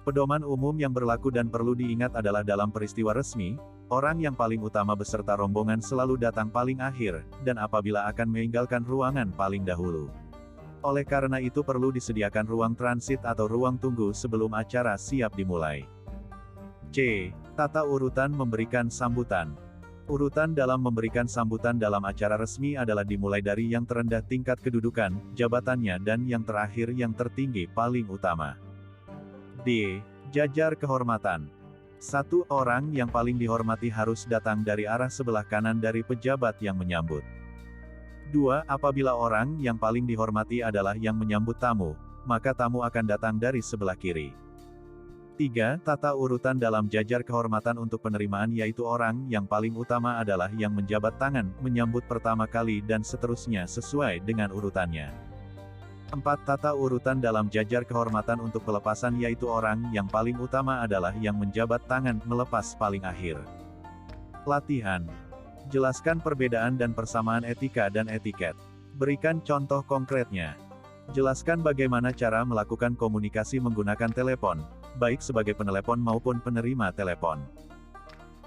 Pedoman umum yang berlaku dan perlu diingat adalah dalam peristiwa resmi, orang yang paling utama beserta rombongan selalu datang paling akhir, dan apabila akan meninggalkan ruangan paling dahulu. Oleh karena itu perlu disediakan ruang transit atau ruang tunggu sebelum acara siap dimulai. C. Tata urutan memberikan sambutan. Urutan dalam memberikan sambutan dalam acara resmi adalah dimulai dari yang terendah tingkat kedudukan, jabatannya, dan yang terakhir yang tertinggi paling utama. D. Jajar kehormatan. 1. Orang yang paling dihormati harus datang dari arah sebelah kanan dari pejabat yang menyambut. 2. Apabila orang yang paling dihormati adalah yang menyambut tamu, maka tamu akan datang dari sebelah kiri. 3. Tata urutan dalam jajar kehormatan untuk penerimaan, yaitu orang yang paling utama adalah yang menjabat tangan, menyambut pertama kali, dan seterusnya sesuai dengan urutannya. 4. Tata urutan dalam jajar kehormatan untuk pelepasan, yaitu orang yang paling utama adalah yang menjabat tangan, melepas paling akhir. Latihan. Jelaskan perbedaan dan persamaan etika dan etiket. Berikan contoh konkretnya. Jelaskan bagaimana cara melakukan komunikasi menggunakan telepon, baik sebagai penelepon maupun penerima telepon.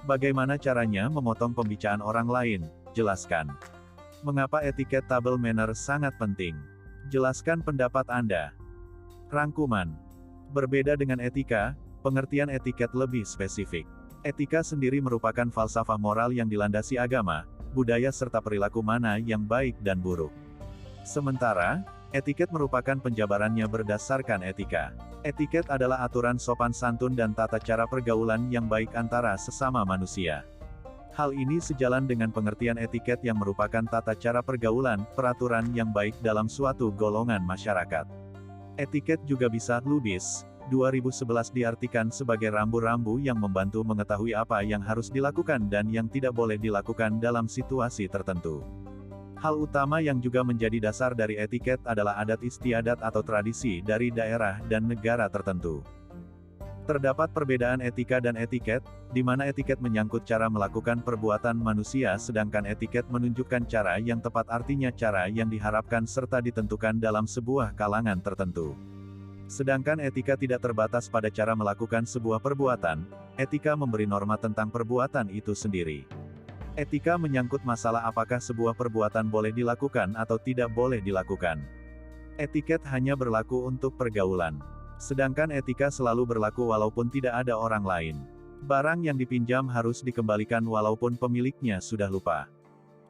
Bagaimana caranya memotong pembicaraan orang lain, jelaskan. Mengapa etiket table manner sangat penting? Jelaskan pendapat Anda. Rangkuman. Berbeda dengan etika, pengertian etiket lebih spesifik. Etika sendiri merupakan falsafah moral yang dilandasi agama, budaya serta perilaku mana yang baik dan buruk. Sementara, etiket merupakan penjabarannya berdasarkan etika. Etiket adalah aturan sopan santun dan tata cara pergaulan yang baik antara sesama manusia. Hal ini sejalan dengan pengertian etiket yang merupakan tata cara pergaulan, peraturan yang baik dalam suatu golongan masyarakat. Etiket juga bisa, Lubis, 2011 diartikan sebagai rambu-rambu yang membantu mengetahui apa yang harus dilakukan dan yang tidak boleh dilakukan dalam situasi tertentu. Hal utama yang juga menjadi dasar dari etiket adalah adat istiadat atau tradisi dari daerah dan negara tertentu. Terdapat perbedaan etika dan etiket, di mana etiket menyangkut cara melakukan perbuatan manusia sedangkan etiket menunjukkan cara yang tepat, artinya cara yang diharapkan serta ditentukan dalam sebuah kalangan tertentu. Sedangkan etika tidak terbatas pada cara melakukan sebuah perbuatan, etika memberi norma tentang perbuatan itu sendiri. Etika menyangkut masalah apakah sebuah perbuatan boleh dilakukan atau tidak boleh dilakukan. Etiket hanya berlaku untuk pergaulan. Sedangkan etika selalu berlaku walaupun tidak ada orang lain. Barang yang dipinjam harus dikembalikan walaupun pemiliknya sudah lupa.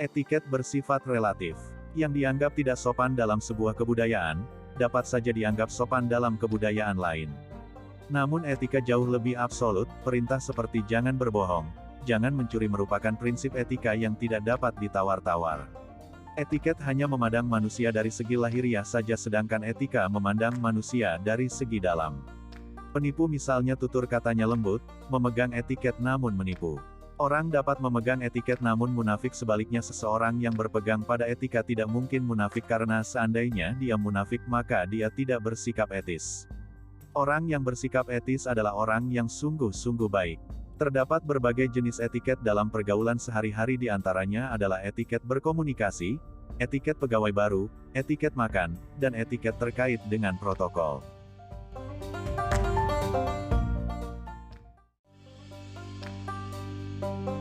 Etiket bersifat relatif. Yang dianggap tidak sopan dalam sebuah kebudayaan, dapat saja dianggap sopan dalam kebudayaan lain. Namun etika jauh lebih absolut, perintah seperti jangan berbohong, jangan mencuri merupakan prinsip etika yang tidak dapat ditawar-tawar. Etiket hanya memandang manusia dari segi lahiriah saja sedangkan etika memandang manusia dari segi dalam. Penipu misalnya tutur katanya lembut, memegang etiket namun menipu. Orang dapat memegang etiket namun munafik, sebaliknya seseorang yang berpegang pada etika tidak mungkin munafik karena seandainya dia munafik maka dia tidak bersikap etis. Orang yang bersikap etis adalah orang yang sungguh-sungguh baik. Terdapat berbagai jenis etiket dalam pergaulan sehari-hari, di antaranya adalah etiket berkomunikasi, etiket pegawai baru, etiket makan, dan etiket terkait dengan protokol.